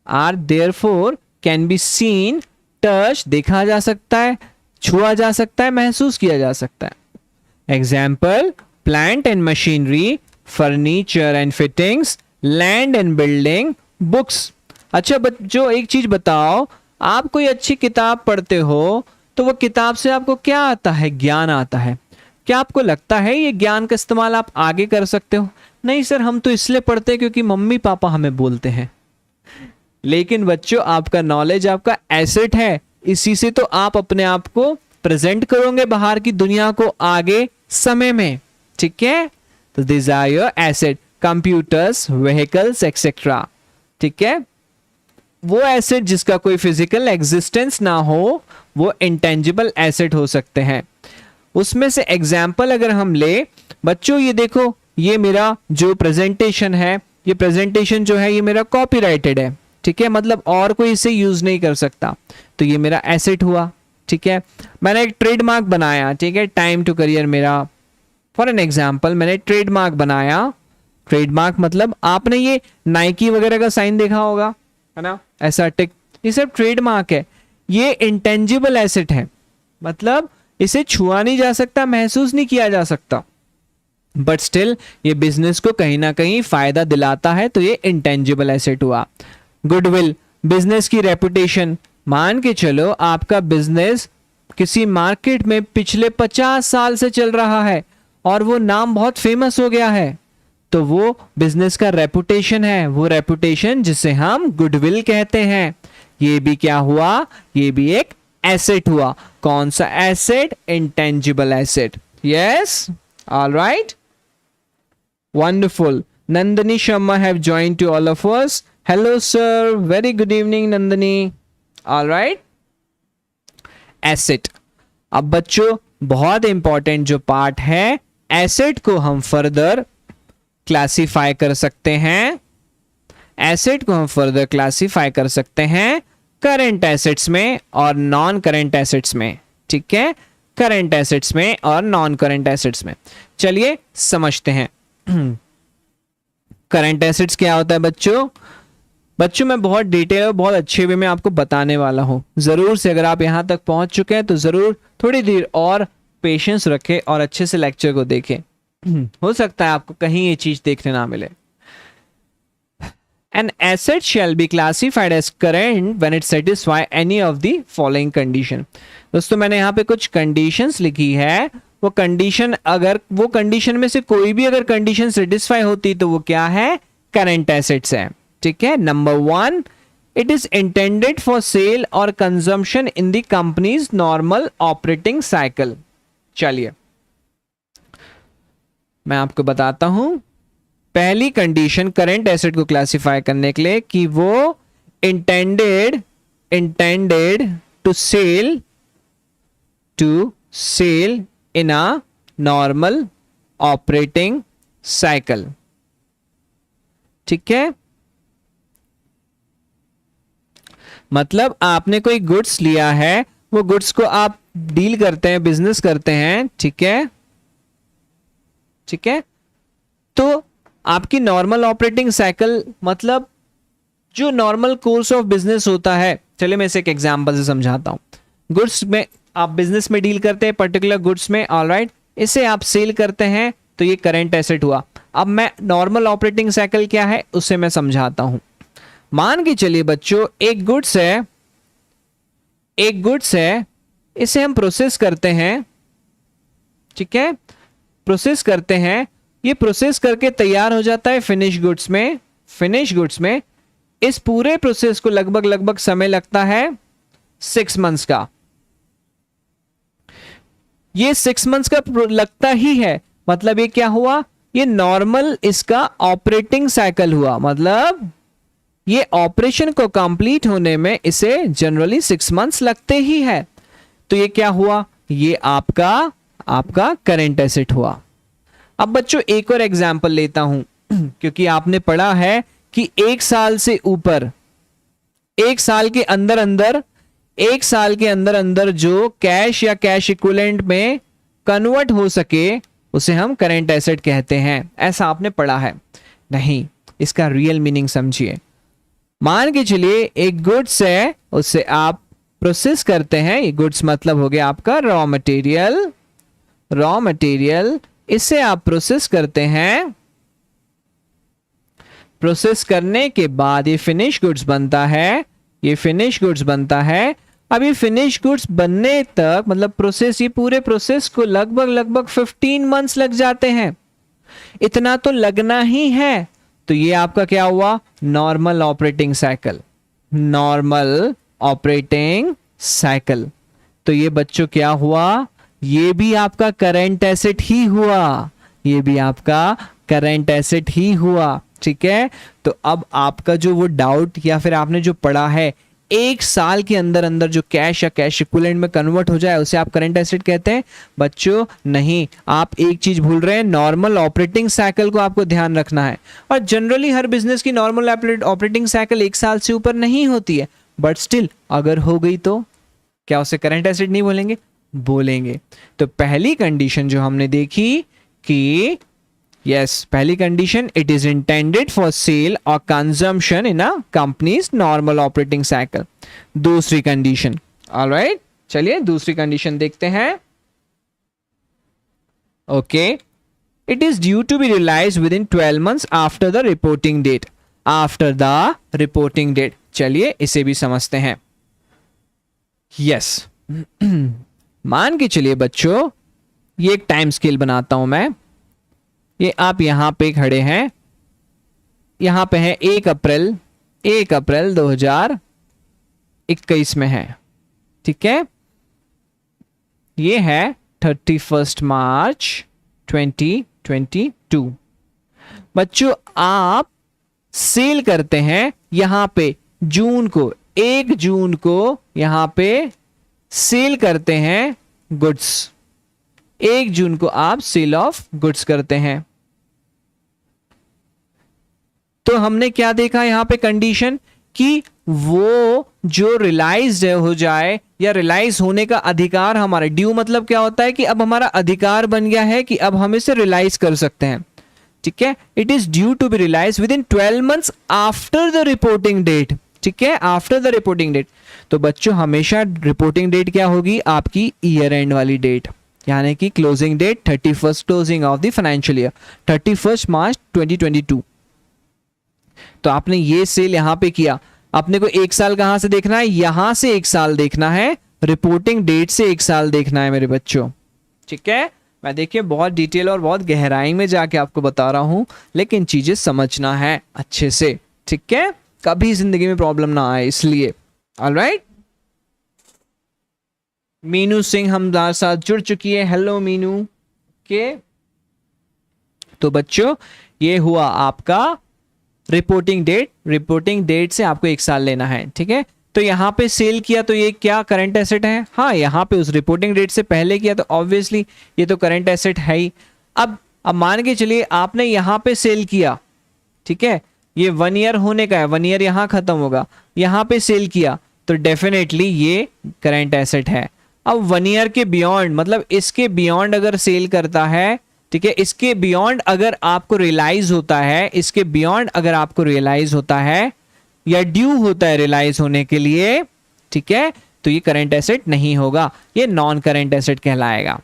are therefore can be seen, touch, देखा जा सकता है, छुआ जा सकता है, महसूस किया जा सकता है। Example, plant and machinery, furniture and fittings, land and building, books. अच्छा बच्चों एक चीज बताओ, आप कोई अच्छी किताब पढ़ते हो तो वो किताब से आपको क्या आता है? ज्ञान आता है। क्या आपको लगता है ये ज्ञान का इस्तेमाल आप आगे कर सकते हो? नहीं सर, हम तो इसलिए पढ़ते हैं क्योंकि मम्मी पापा हमें बोलते हैं। लेकिन बच्चों आपका नॉलेज आपका एसेट है, इसी से तो आप अपने आप को प्रेजेंट करोगे बाहर की दुनिया को आगे समय में। ठीक है, तो this are your asset, computers, vehicles etcetera. ठीक है, वो एसेट जिसका कोई फिजिकल एग्जिस्टेंस ना हो, वो इंटेंजिबल एसेट हो सकते हैं। उसमें से एग्जाम्पल अगर हम ले बच्चों, ये देखो, ये मेरा जो प्रेजेंटेशन है, ये प्रेजेंटेशन जो है ये मेरा कॉपीराइटेड है। ठीक है, मतलब और कोई इसे यूज नहीं कर सकता, तो ये मेरा एसेट हुआ। ठीक है, मैंने एक ट्रेडमार्क बनाया, ठीक है, टाइम टू करियर मेरा, फॉर एन एग्जाम्पल मैंने ट्रेडमार्क बनाया। ट्रेडमार्क मतलब आपने ये नाइकी वगैरह का साइन देखा होगा, है ना, ऐसा टिक, ये सब ट्रेडमार्क है। ये इंटेंजिबल एसेट है, मतलब इसे छुआ नहीं जा सकता, महसूस नहीं किया जा सकता, बट स्टिल ये बिजनेस को कहीं ना कहीं फायदा दिलाता है, तो ये इंटेंजिबल एसेट हुआ। गुडविल, बिजनेस की रेपुटेशन, मान के चलो आपका बिजनेस किसी मार्केट में पिछले 50 साल से चल रहा है और वो नाम बहुत फेमस हो गया है, तो वो बिजनेस का रेपुटेशन है, वो रेपुटेशन जिसे हम गुडविल कहते हैं। ये भी क्या हुआ? ये भी एक एसेट हुआ। कौन सा asset? Intangible asset. Yes, alright, wonderful. Nandini Sharma have joined to all of us. Hello sir, very good evening Nandini. All right, asset. अब बच्चों बहुत इंपॉर्टेंट जो पार्ट है, एसेट को हम फर्दर क्लासिफाई कर सकते हैं। एसेट को हम फर्दर क्लासिफाई कर सकते हैं करंट एसेट्स में और नॉन करंट एसेट्स में। ठीक है, करंट एसेट्स में और नॉन करंट एसेट्स में। चलिए समझते हैं करंट एसेट्स क्या होता है बच्चों। बच्चों मैं बहुत डिटेल और बहुत अच्छे वे में आपको बताने वाला हूं। जरूर से अगर आप यहां तक पहुंच चुके हैं तो जरूर थोड़ी देर और पेशेंस रखें और अच्छे से लेक्चर को देखें। हो सकता है आपको कहीं ये चीज देखने ना मिले। An asset shall be classified as current when it satisfy any of the following condition। दोस्तों मैंने यहाँ पे कुछ कंडीशंस लिखी है, वो कंडीशन, अगर वो कंडीशन में से कोई भी अगर कंडीशन सेटिस्फाई होती तो वो क्या है? करंट एसेट्स है। ठीक है, number 1, it is intended for sale और consumption in the companies normal operating cycle. चलिए मैं आपको बताता हूं पहली कंडीशन करंट एसेट को क्लासिफाई करने के लिए कि वो intended to sell in a normal operating cycle. ठीक है, मतलब आपने कोई गुड्स लिया है, वो गुड्स को आप डील करते हैं, बिजनेस करते हैं। ठीक है, ठीक है, तो आपकी नॉर्मल ऑपरेटिंग साइकिल मतलब जो नॉर्मल कोर्स ऑफ बिजनेस होता है, चलिए मैं इसे एक एग्जांपल से समझाता हूँ। गुड्स में आप बिजनेस में डील करते हैं, पर्टिकुलर गुड्स में, ऑलराइट, इसे आप सेल करते हैं तो ये करंट एसेट हुआ। अब मैं नॉर्मल ऑपरेटिंग साइकिल क्या है उससे मैं समझाता हूं। मान के चलिए बच्चों, एक गुड्स है, इसे हम प्रोसेस करते हैं, ठीक है, प्रोसेस करते हैं, ये प्रोसेस करके तैयार हो जाता है फिनिश गुड्स में। इस पूरे प्रोसेस को लगभग समय लगता है 6 मंथ्स का। ये 6 मंथ्स का लगता ही है, मतलब ये क्या हुआ, ये नॉर्मल इसका ऑपरेटिंग साइकिल हुआ, मतलब ये ऑपरेशन को कंप्लीट होने में इसे जनरली 6 मंथ्स लगते ही है। तो ये क्या हुआ, ये आपका करंट एसेट हुआ। अब बच्चों एक और एग्जांपल लेता हूं क्योंकि आपने पढ़ा है कि 1 साल से ऊपर, 1 साल के अंदर अंदर जो कैश या कैश इक्विवेलेंट में कन्वर्ट हो सके उसे हम करंट एसेट कहते हैं। ऐसा आपने पढ़ा है? नहीं, इसका रियल मीनिंग समझिए। मान के चलिए एक गुड्स है, उससे आप प्रोसेस करते हैं, ये गुड्स मतलब हो गया आपका रॉ मटेरियल, इसे आप प्रोसेस करते हैं, प्रोसेस करने के बाद ये फिनिश गुड्स बनता है। अब ये फिनिश गुड्स बनने तक, मतलब प्रोसेस, ये पूरे प्रोसेस को लगभग 15 मंथ्स लग जाते हैं। इतना तो लगना ही है। तो ये आपका क्या हुआ, नॉर्मल ऑपरेटिंग साइकिल। तो ये बच्चों क्या हुआ, ये भी आपका करंट एसेट ही हुआ, ठीक है। तो अब आपका जो वो डाउट या फिर आपने जो पढ़ा है 1 साल के अंदर अंदर जो कैश या कैश इक्विवेलेंट में कन्वर्ट हो जाए उसे आप करंट एसेट कहते हैं। बच्चों नहीं, आप एक चीज भूल रहे हैं, नॉर्मल ऑपरेटिंग साइकिल को आपको ध्यान रखना है। और जनरली हर बिजनेस की नॉर्मल ऑपरेटिंग साइकिल 1 साल से ऊपर नहीं होती है, बट स्टिल अगर हो गई तो क्या उसे करंट एसेट नहीं बोलेंगे? बोलेंगे। तो पहली कंडीशन जो हमने देखी कि यस, पहली condition, it is intended for sale और consumption in a companies normal operating cycle. दूसरी कंडीशन, ऑलराइट, चलिए दूसरी कंडीशन देखते हैं। Okay, it is due to be realised within 12 months after the reporting date. चलिए इसे भी समझते हैं। यस मान के चलिए बच्चों, ये एक टाइम स्केल बनाता हूं मैं। ये आप यहां पे खड़े हैं, यहां पे है 1 अप्रैल 2021 में है, ठीक है। ये है 31 मार्च 2022। बच्चों आप सेल करते हैं यहां पे जून को, 1 जून को यहां पे सेल करते हैं गुड्स। 1 जून को आप सेल ऑफ गुड्स करते हैं। तो हमने क्या देखा यहां पे कंडीशन कि वो जो रियलाइज्ड हो जाए या रियलाइज होने का अधिकार हमारा, ड्यू मतलब क्या होता है कि अब हमारा अधिकार बन गया है कि अब हम इसे रियलाइज कर सकते हैं, ठीक है। It is due to be realise within 12 months after the reporting date, ठीक है, आफ्टर द रिपोर्टिंग डेट। तो बच्चों हमेशा रिपोर्टिंग डेट क्या होगी, आपकी ईयर एंड वाली डेट, यानी कि closing date 31st closing of the financial year 31 March 2022। तो आपने ये सेल यहां पे किया, अपने को 1 साल कहां से देखना है, यहां से 1 साल देखना है, रिपोर्टिंग डेट से 1 साल देखना है मेरे बच्चों, ठीक है। मैं देखिए बहुत डिटेल और बहुत गहराई में जाके आपको बता रहा हूं, लेकिन चीजें समझना है अच्छे से, ठीक है, कभी जिंदगी में प्रॉब्लम ना आए इसलिए। ऑलराइट, मीनू सिंह हमारे साथ जुड़ चुकी है, हेलो मीनू के। तो बच्चों ये हुआ आपका रिपोर्टिंग डेट से आपको 1 साल लेना है, ठीक है। तो यहां पे सेल किया तो ये क्या करंट एसेट है, हाँ यहां पे उस रिपोर्टिंग डेट से पहले किया तो ऑब्वियसली ये तो करंट एसेट है ही। अब मान के चलिए आपने यहां पे सेल किया, ठीक है, ये 1 ईयर होने का है, 1 ईयर यहां खत्म होगा, यहां पे सेल किया तो डेफिनेटली ये करंट एसेट है। अब 1 ईयर के बियॉन्ड, मतलब इसके बियॉन्ड अगर सेल करता है, ठीक है, इसके बियॉन्ड अगर आपको रियलाइज होता है, या ड्यू होता है रियलाइज होने के लिए, ठीक है, तो ये करंट एसेट नहीं होगा, ये नॉन करंट एसेट कहलाएगा।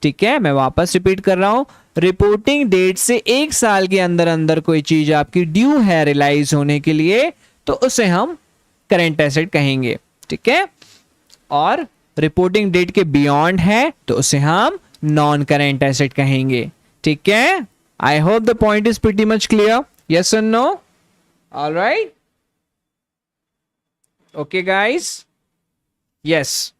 ठीक है, मैं वापस रिपीट कर रहा हूं, रिपोर्टिंग डेट से 1 साल के अंदर अंदर कोई चीज आपकी ड्यू है रियलाइज होने के लिए तो उसे हम करंट एसेट कहेंगे। ठीक है, और रिपोर्टिंग डेट के बियॉन्ड है तो उसे हम नॉन करंट एसेट कहेंगे। ठीक है, I hope the point is pretty much clear, yes और no? Alright, okay guys, yes.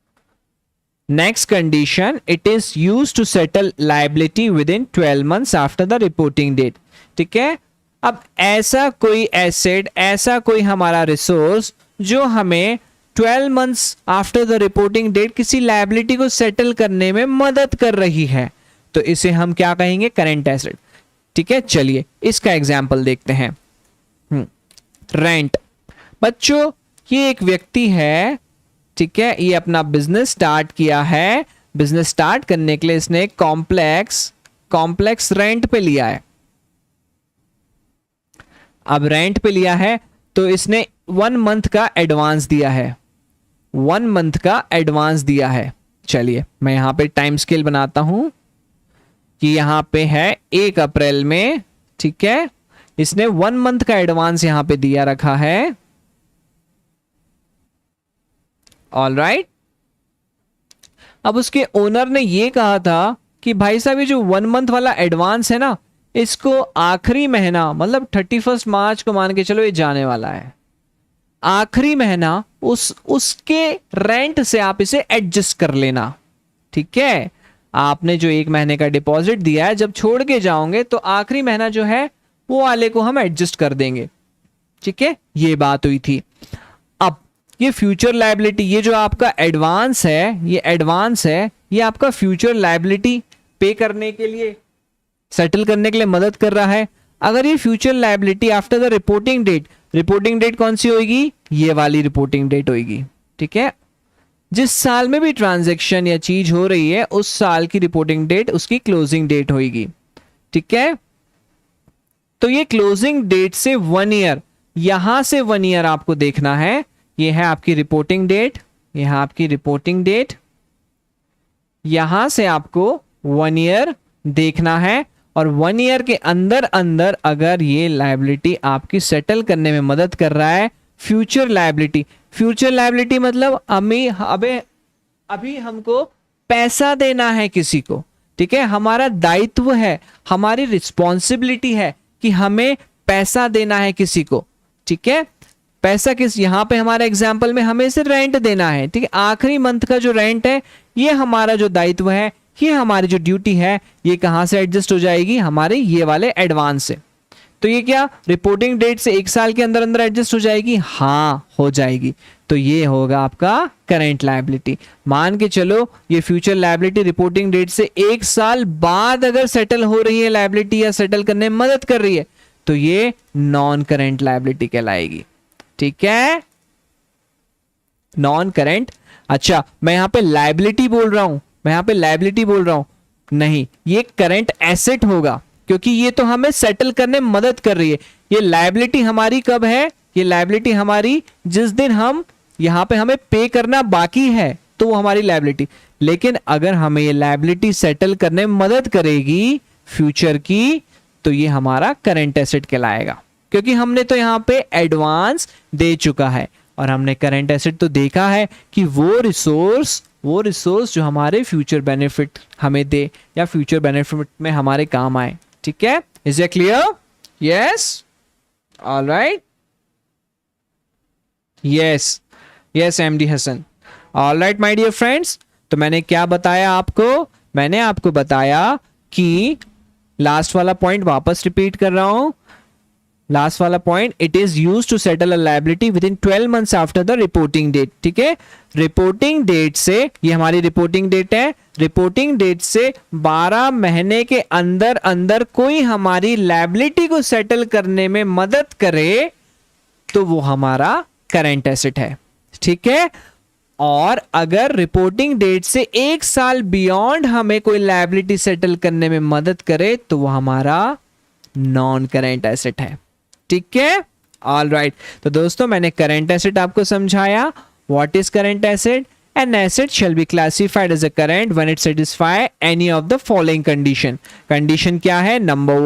Next condition, it is used to settle liability within 12 months after the reporting date. ठीक है, अब ऐसा कोई एसेट, ऐसा कोई हमारा रिसोर्स जो हमें 12 months after the reporting date किसी लाइबिलिटी को सेटल करने में मदद कर रही है तो इसे हम क्या कहेंगे? Current asset. ठीक है, चलिए इसका एग्जाम्पल देखते हैं। रेंट। बच्चों, ये एक व्यक्ति है, ठीक है, ये अपना बिजनेस स्टार्ट किया है। बिजनेस स्टार्ट करने के लिए इसने कॉम्प्लेक्स रेंट पे लिया है। अब रेंट पे लिया है तो इसने 1 मंथ का एडवांस दिया है, 1 मंथ का एडवांस दिया है। चलिए मैं यहां पे टाइम स्केल बनाता हूं कि यहां पे है 1 अप्रैल में, ठीक है, इसने 1 मंथ का एडवांस यहां पे दिया रखा है। ऑल राइट, अब उसके ओनर ने ये कहा था कि भाई साहब ये जो 1 मंथ वाला एडवांस है ना, इसको आखिरी महीना मतलब 31 मार्च को मान के चलो ये जाने वाला है, आखिरी महीना उसके रेंट से आप इसे एडजस्ट कर लेना। ठीक है, आपने जो 1 महीने का डिपॉजिट दिया है जब छोड़ के जाओगे तो आखिरी महीना जो है वो वाले को हम एडजस्ट कर देंगे। ठीक है, ये बात हुई थी। अब ये फ्यूचर लायबिलिटी, ये जो आपका एडवांस है, ये एडवांस है, ये आपका फ्यूचर लायबिलिटी पे करने के लिए, सेटल करने के लिए मदद कर रहा है। अगर ये future liability after the reporting date कौन सी होगी? ये वाली रिपोर्टिंग डेट होगी। ठीक है, जिस साल में भी ट्रांजैक्शन या चीज हो रही है उस साल की रिपोर्टिंग डेट उसकी क्लोजिंग डेट होगी। ठीक है, तो ये क्लोजिंग डेट से 1 ईयर, यहां से 1 ईयर आपको देखना है। ये है आपकी रिपोर्टिंग डेट, यह आपकी रिपोर्टिंग डेट, यहां से आपको 1 ईयर देखना है और 1 ईयर के अंदर अंदर अगर ये लायबिलिटी आपकी सेटल करने में मदद कर रहा है, फ्यूचर लायबिलिटी मतलब अभी हमको पैसा देना है किसी को। ठीक है, हमारा दायित्व है, हमारी रिस्पॉन्सिबिलिटी है कि हमें पैसा देना है किसी को। ठीक है, पैसा किस, यहां पे हमारे एग्जाम्पल में हमें सिर्फ रेंट देना है। ठीक है, आखिरी मंथ का जो रेंट है ये हमारा जो दायित्व है, ये हमारी जो ड्यूटी है, ये कहां से एडजस्ट हो जाएगी? हमारे ये वाले एडवांस से। तो ये क्या रिपोर्टिंग डेट से 1 साल के अंदर अंदर एडजस्ट हो जाएगी? हाँ, हो जाएगी। तो ये होगा आपका करंट लायबिलिटी। मान के चलो ये फ्यूचर लायबिलिटी रिपोर्टिंग डेट से 1 साल बाद अगर सेटल हो रही है लायबिलिटी या सेटल करने में मदद कर रही है तो ये नॉन करंट लायबिलिटी कहलाएगी। ठीक है, नॉन करंट। अच्छा, मैं यहां पे लायबिलिटी बोल रहा हूं, नहीं, ये करंट एसेट होगा क्योंकि ये तो हमें सेटल करने में मदद कर रही है। ये लायबिलिटी हमारी कब है? ये लायबिलिटी हमारी जिस दिन हम यहां पे हमें पे करना बाकी है तो वो हमारी लायबिलिटी। लेकिन अगर हमें ये लायबिलिटी सेटल करने में मदद करेगी फ्यूचर की तो ये हमारा करंट एसेट कहलाएगा क्योंकि हमने तो यहां पे एडवांस दे चुका है और हमने करंट एसेट तो देखा है कि वो रिसोर्स जो हमारे फ्यूचर बेनिफिट हमें दे या फ्यूचर बेनिफिट में हमारे काम आए। ठीक है, is it clear? Yes, alright, yes MD Hasan. Alright my dear friends, तो मैंने क्या बताया आपको? मैंने आपको बताया कि लास्ट वाला पॉइंट वापस रिपीट कर रहा हूं, लास्ट वाला point, it is used to settle a liability within 12 months after the reporting date. ठीक है, रिपोर्टिंग डेट से, ये हमारी रिपोर्टिंग डेट है, रिपोर्टिंग डेट से 12 महीने के अंदर अंदर कोई हमारी लायबिलिटी को सेटल करने में मदद करे तो वो हमारा करंट एसेट है। ठीक है, और अगर रिपोर्टिंग डेट से 1 साल बियॉन्ड हमें कोई लायबिलिटी सेटल करने में मदद करे तो वो हमारा नॉन करंट एसेट है। ठीक है, ऑल राइट, तो दोस्तों मैंने करंट एसेट आपको समझाया. What is current asset? An asset shall be classified as a current when it satisfy any of the following condition. Condition क्या है? नंबर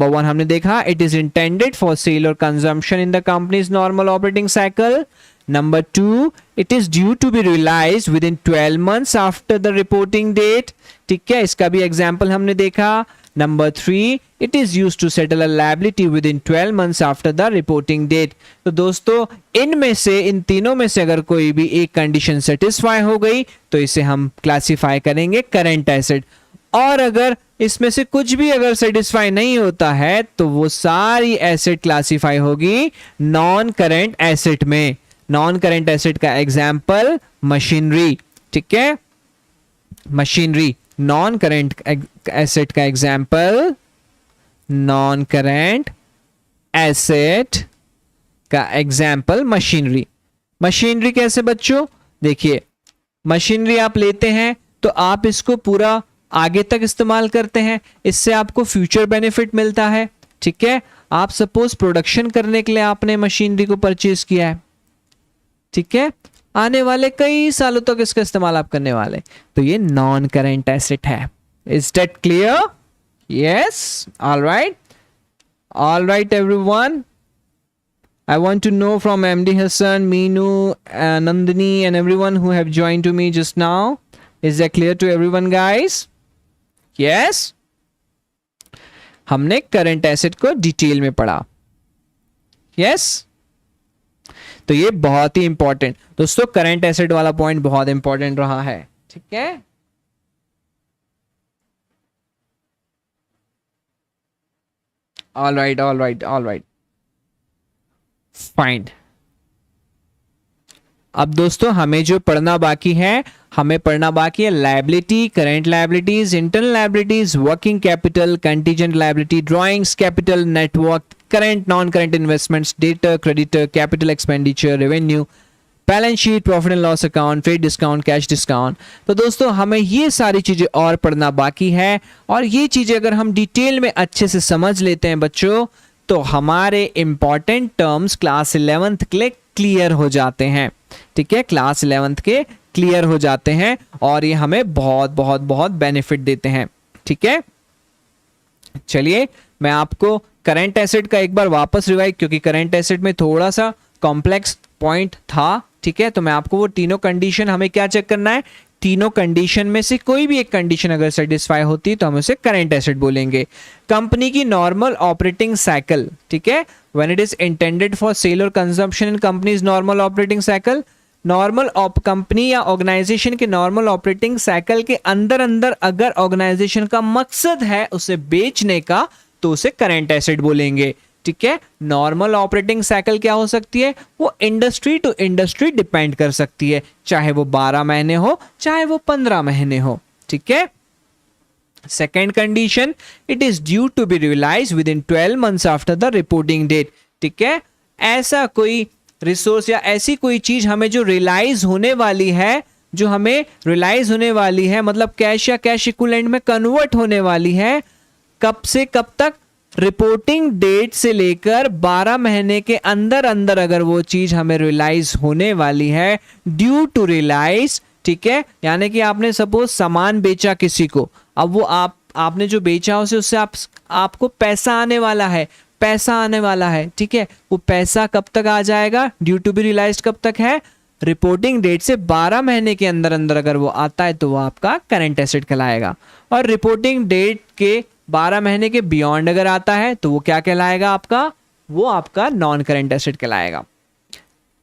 वन हमने देखा, it is intended for sale or consumption in the company's normal operating cycle. Number 2, it is due to be realized within 12 months after the reporting date. ठीक है, इसका भी एग्जाम्पल हमने देखा. Number 3, it is used to settle a liability within 12 months after the reporting date. तो दोस्तों इनमें से, इन तीनों में से अगर कोई भी एक कंडीशन सेटिस्फाई हो गई तो इसे हम क्लासिफाई करेंगे करंट एसेट. और अगर इसमें से कुछ भी अगर सेटिस्फाई नहीं होता है तो वो सारी एसेट क्लासिफाई होगी नॉन करंट एसेट में. नॉन करंट एसेट का एग्जाम्पल मशीनरी. ठीक है, मशीनरी. नॉन करंट एसेट का एग्जाम्पल, नॉन करंट एसेट का एग्जाम्पल मशीनरी. मशीनरी कैसे बच्चों? देखिए, मशीनरी आप लेते हैं तो आप इसको पूरा आगे तक इस्तेमाल करते हैं, इससे आपको फ्यूचर बेनिफिट मिलता है. ठीक है, आप सपोज प्रोडक्शन करने के लिए आपने मशीनरी को परचेज किया है. ठीक है, आने वाले कई सालों तक इसका इस्तेमाल आप करने वाले, तो ये नॉन करंट एसेट है. Is that clear? Yes, all right everyone. I want to know from MD Hassan, Meenu, Nandini and everyone who have joined to me just now. Is that clear to everyone guys? Yes? हमने करंट एसेट को डिटेल में पढ़ा. Yes? तो ये बहुत ही इंपॉर्टेंट दोस्तों, करंट एसेट वाला पॉइंट बहुत इंपॉर्टेंट रहा है. ठीक है, ऑल राइट फाइन. अब दोस्तों हमें जो पढ़ना बाकी है, liability, current liabilities, internal liabilities, working capital, contingent liability, drawings, capital, network, current non current investments, debtor, creditor, capital expenditure, revenue, balance sheet, profit and loss account, trade discount, cash discount. तो दोस्तों हमें ये सारी चीजें और पढ़ना बाकी है, और ये चीजें अगर हम डिटेल में अच्छे से समझ लेते हैं बच्चों तो हमारे इंपॉर्टेंट टर्म्स क्लास 11th के लिए क्लियर हो जाते हैं. ठीक है, क्लास 11th के क्लियर हो जाते हैं और ये हमें बहुत बहुत बहुत बेनिफिट देते हैं. ठीक है, चलिए मैं आपको करंट एसेट का एक बार वापस रिवाइज, क्योंकि करंट एसेट में थोड़ा सा कॉम्प्लेक्स पॉइंट था. ठीक है, तो मैं आपको वो तीनों कंडीशन, हमें क्या चेक करना है, तीनों कंडीशन में से कोई भी एक कंडीशन अगर सेटिस्फाई होती तो हम उसे करंट एसेट बोलेंगे. कंपनी की नॉर्मल ऑपरेटिंग साइकिल. ठीक है, when it is intended for sale और consumption in companies normal operating cycle. Normal company या ऑर्गेनाइजेशन के नॉर्मल ऑपरेटिंग साइकिल के अंदर अगर ऑर्गेनाइजेशन का मकसद है उसे बेचने का तो उसे करंट एसेट बोलेंगे. ठीक है, नॉर्मल ऑपरेटिंग साइकिल क्या हो सकती है, वो इंडस्ट्री टू इंडस्ट्री डिपेंड कर सकती है, चाहे वो 12 महीने हो चाहे वो 15 महीने हो. ठीक है, second condition, it is due to be realise within 12 months after the reporting date. ठीक है, ऐसा कोई रिसोर्स या ऐसी कोई चीज हमें जो रियलाइज होने वाली है, मतलब कैश या कैश इक्विवेलेंट में कन्वर्ट होने वाली है, कब से कब तक, रिपोर्टिंग डेट से लेकर 12 महीने के अंदर अगर वो चीज हमें रियलाइज होने वाली है, ड्यू टू रियलाइज. ठीक है, यानी कि आपने सपोज सामान बेचा किसी को, अब वो आपने जो बेचा उससे आपको पैसा आने वाला है. ठीक है, वो पैसा कब तक आ जाएगा, ड्यू टू बी रियलाइज कब तक है, रिपोर्टिंग डेट से 12 महीने के अंदर अगर वो आता है तो वो आपका करंट एसेट कहलाएगा. और रिपोर्टिंग डेट के 12 महीने के बियॉन्ड अगर आता है तो वो क्या कहलाएगा आपका, वो आपका नॉन करंट एसेट कहलाएगा.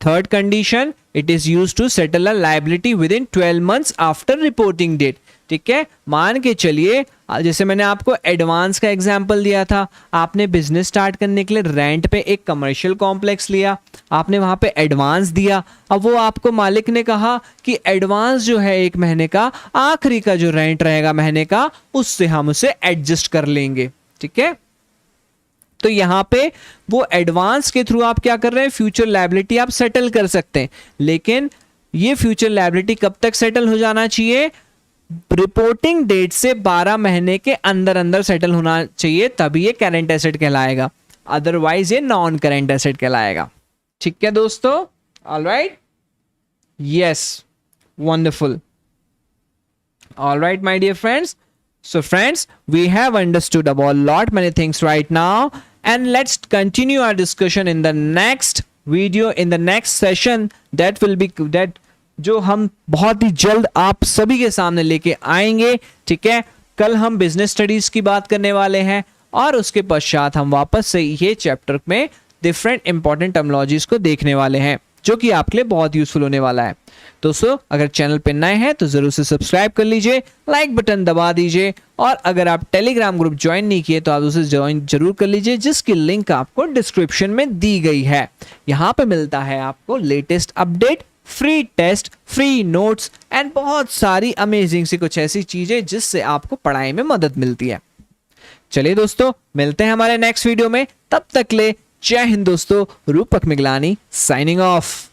Third condition, it is used to settle a liability within 12 months after reporting date. ठीक है, मान के चलिए जैसे मैंने आपको एडवांस का एग्जांपल दिया था, आपने बिजनेस स्टार्ट करने के लिए रेंट पे एक कमर्शियल कॉम्प्लेक्स लिया, आपने वहां पे एडवांस दिया. अब वो आपको मालिक ने कहा कि एडवांस जो है 1 महीने का, आखिरी का जो रेंट रहेगा महीने का उससे हम उसे एडजस्ट कर लेंगे. ठीक है, तो यहां पे वो एडवांस के थ्रू आप क्या कर रहे हैं, फ्यूचर लायबिलिटी आप सेटल कर सकते हैं. लेकिन ये फ्यूचर लायबिलिटी कब तक सेटल हो जाना चाहिए, रिपोर्टिंग डेट से 12 महीने के अंदर सेटल होना चाहिए, तभी ये करंट एसेट कहलाएगा. अदरवाइज ये नॉन करेंट एसेट कहलाएगा। ठीक है दोस्तों, alright, yes, wonderful. Alright, my dear friends. So friends, we have understood about lot many things right now, and let's continue our discussion in the next video, in the next session that will be that जो हम बहुत ही जल्द आप सभी के सामने लेके आएंगे। ठीक है, कल हम बिजनेस स्टडीज की बात करने वाले हैं और उसके पश्चात हम वापस से ये चैप्टर में डिफरेंट इंपॉर्टेंट टर्मिनोलॉजीज को देखने वाले हैं, जो कि आपके लिए बहुत यूजफुल होने वाला है। दोस्तों, अगर चैनल पे नए हैं तो जरूर से सब्सक्राइब कर लीजिए, लाइक बटन दबा दीजिए, और अगर आप टेलीग्राम ग्रुप ज्वाइन नहीं किए तो आप उसे ज्वाइन जरूर कर लीजिए, जिसकी लिंक आपको डिस्क्रिप्शन में दी गई है। यहाँ पे मिलता है आपको latest update, free test, free notes and बहुत सारी अमेजिंग सी कुछ ऐसी चीजें जिससे आपको पढ़ाई में मदद मिलती है। चलिए दोस्तों, मिलते हैं हमारे नेक्स्ट वीडियो में, तब तक ले जय हिंद दोस्तों। रूपक मिगलानी साइनिंग ऑफ।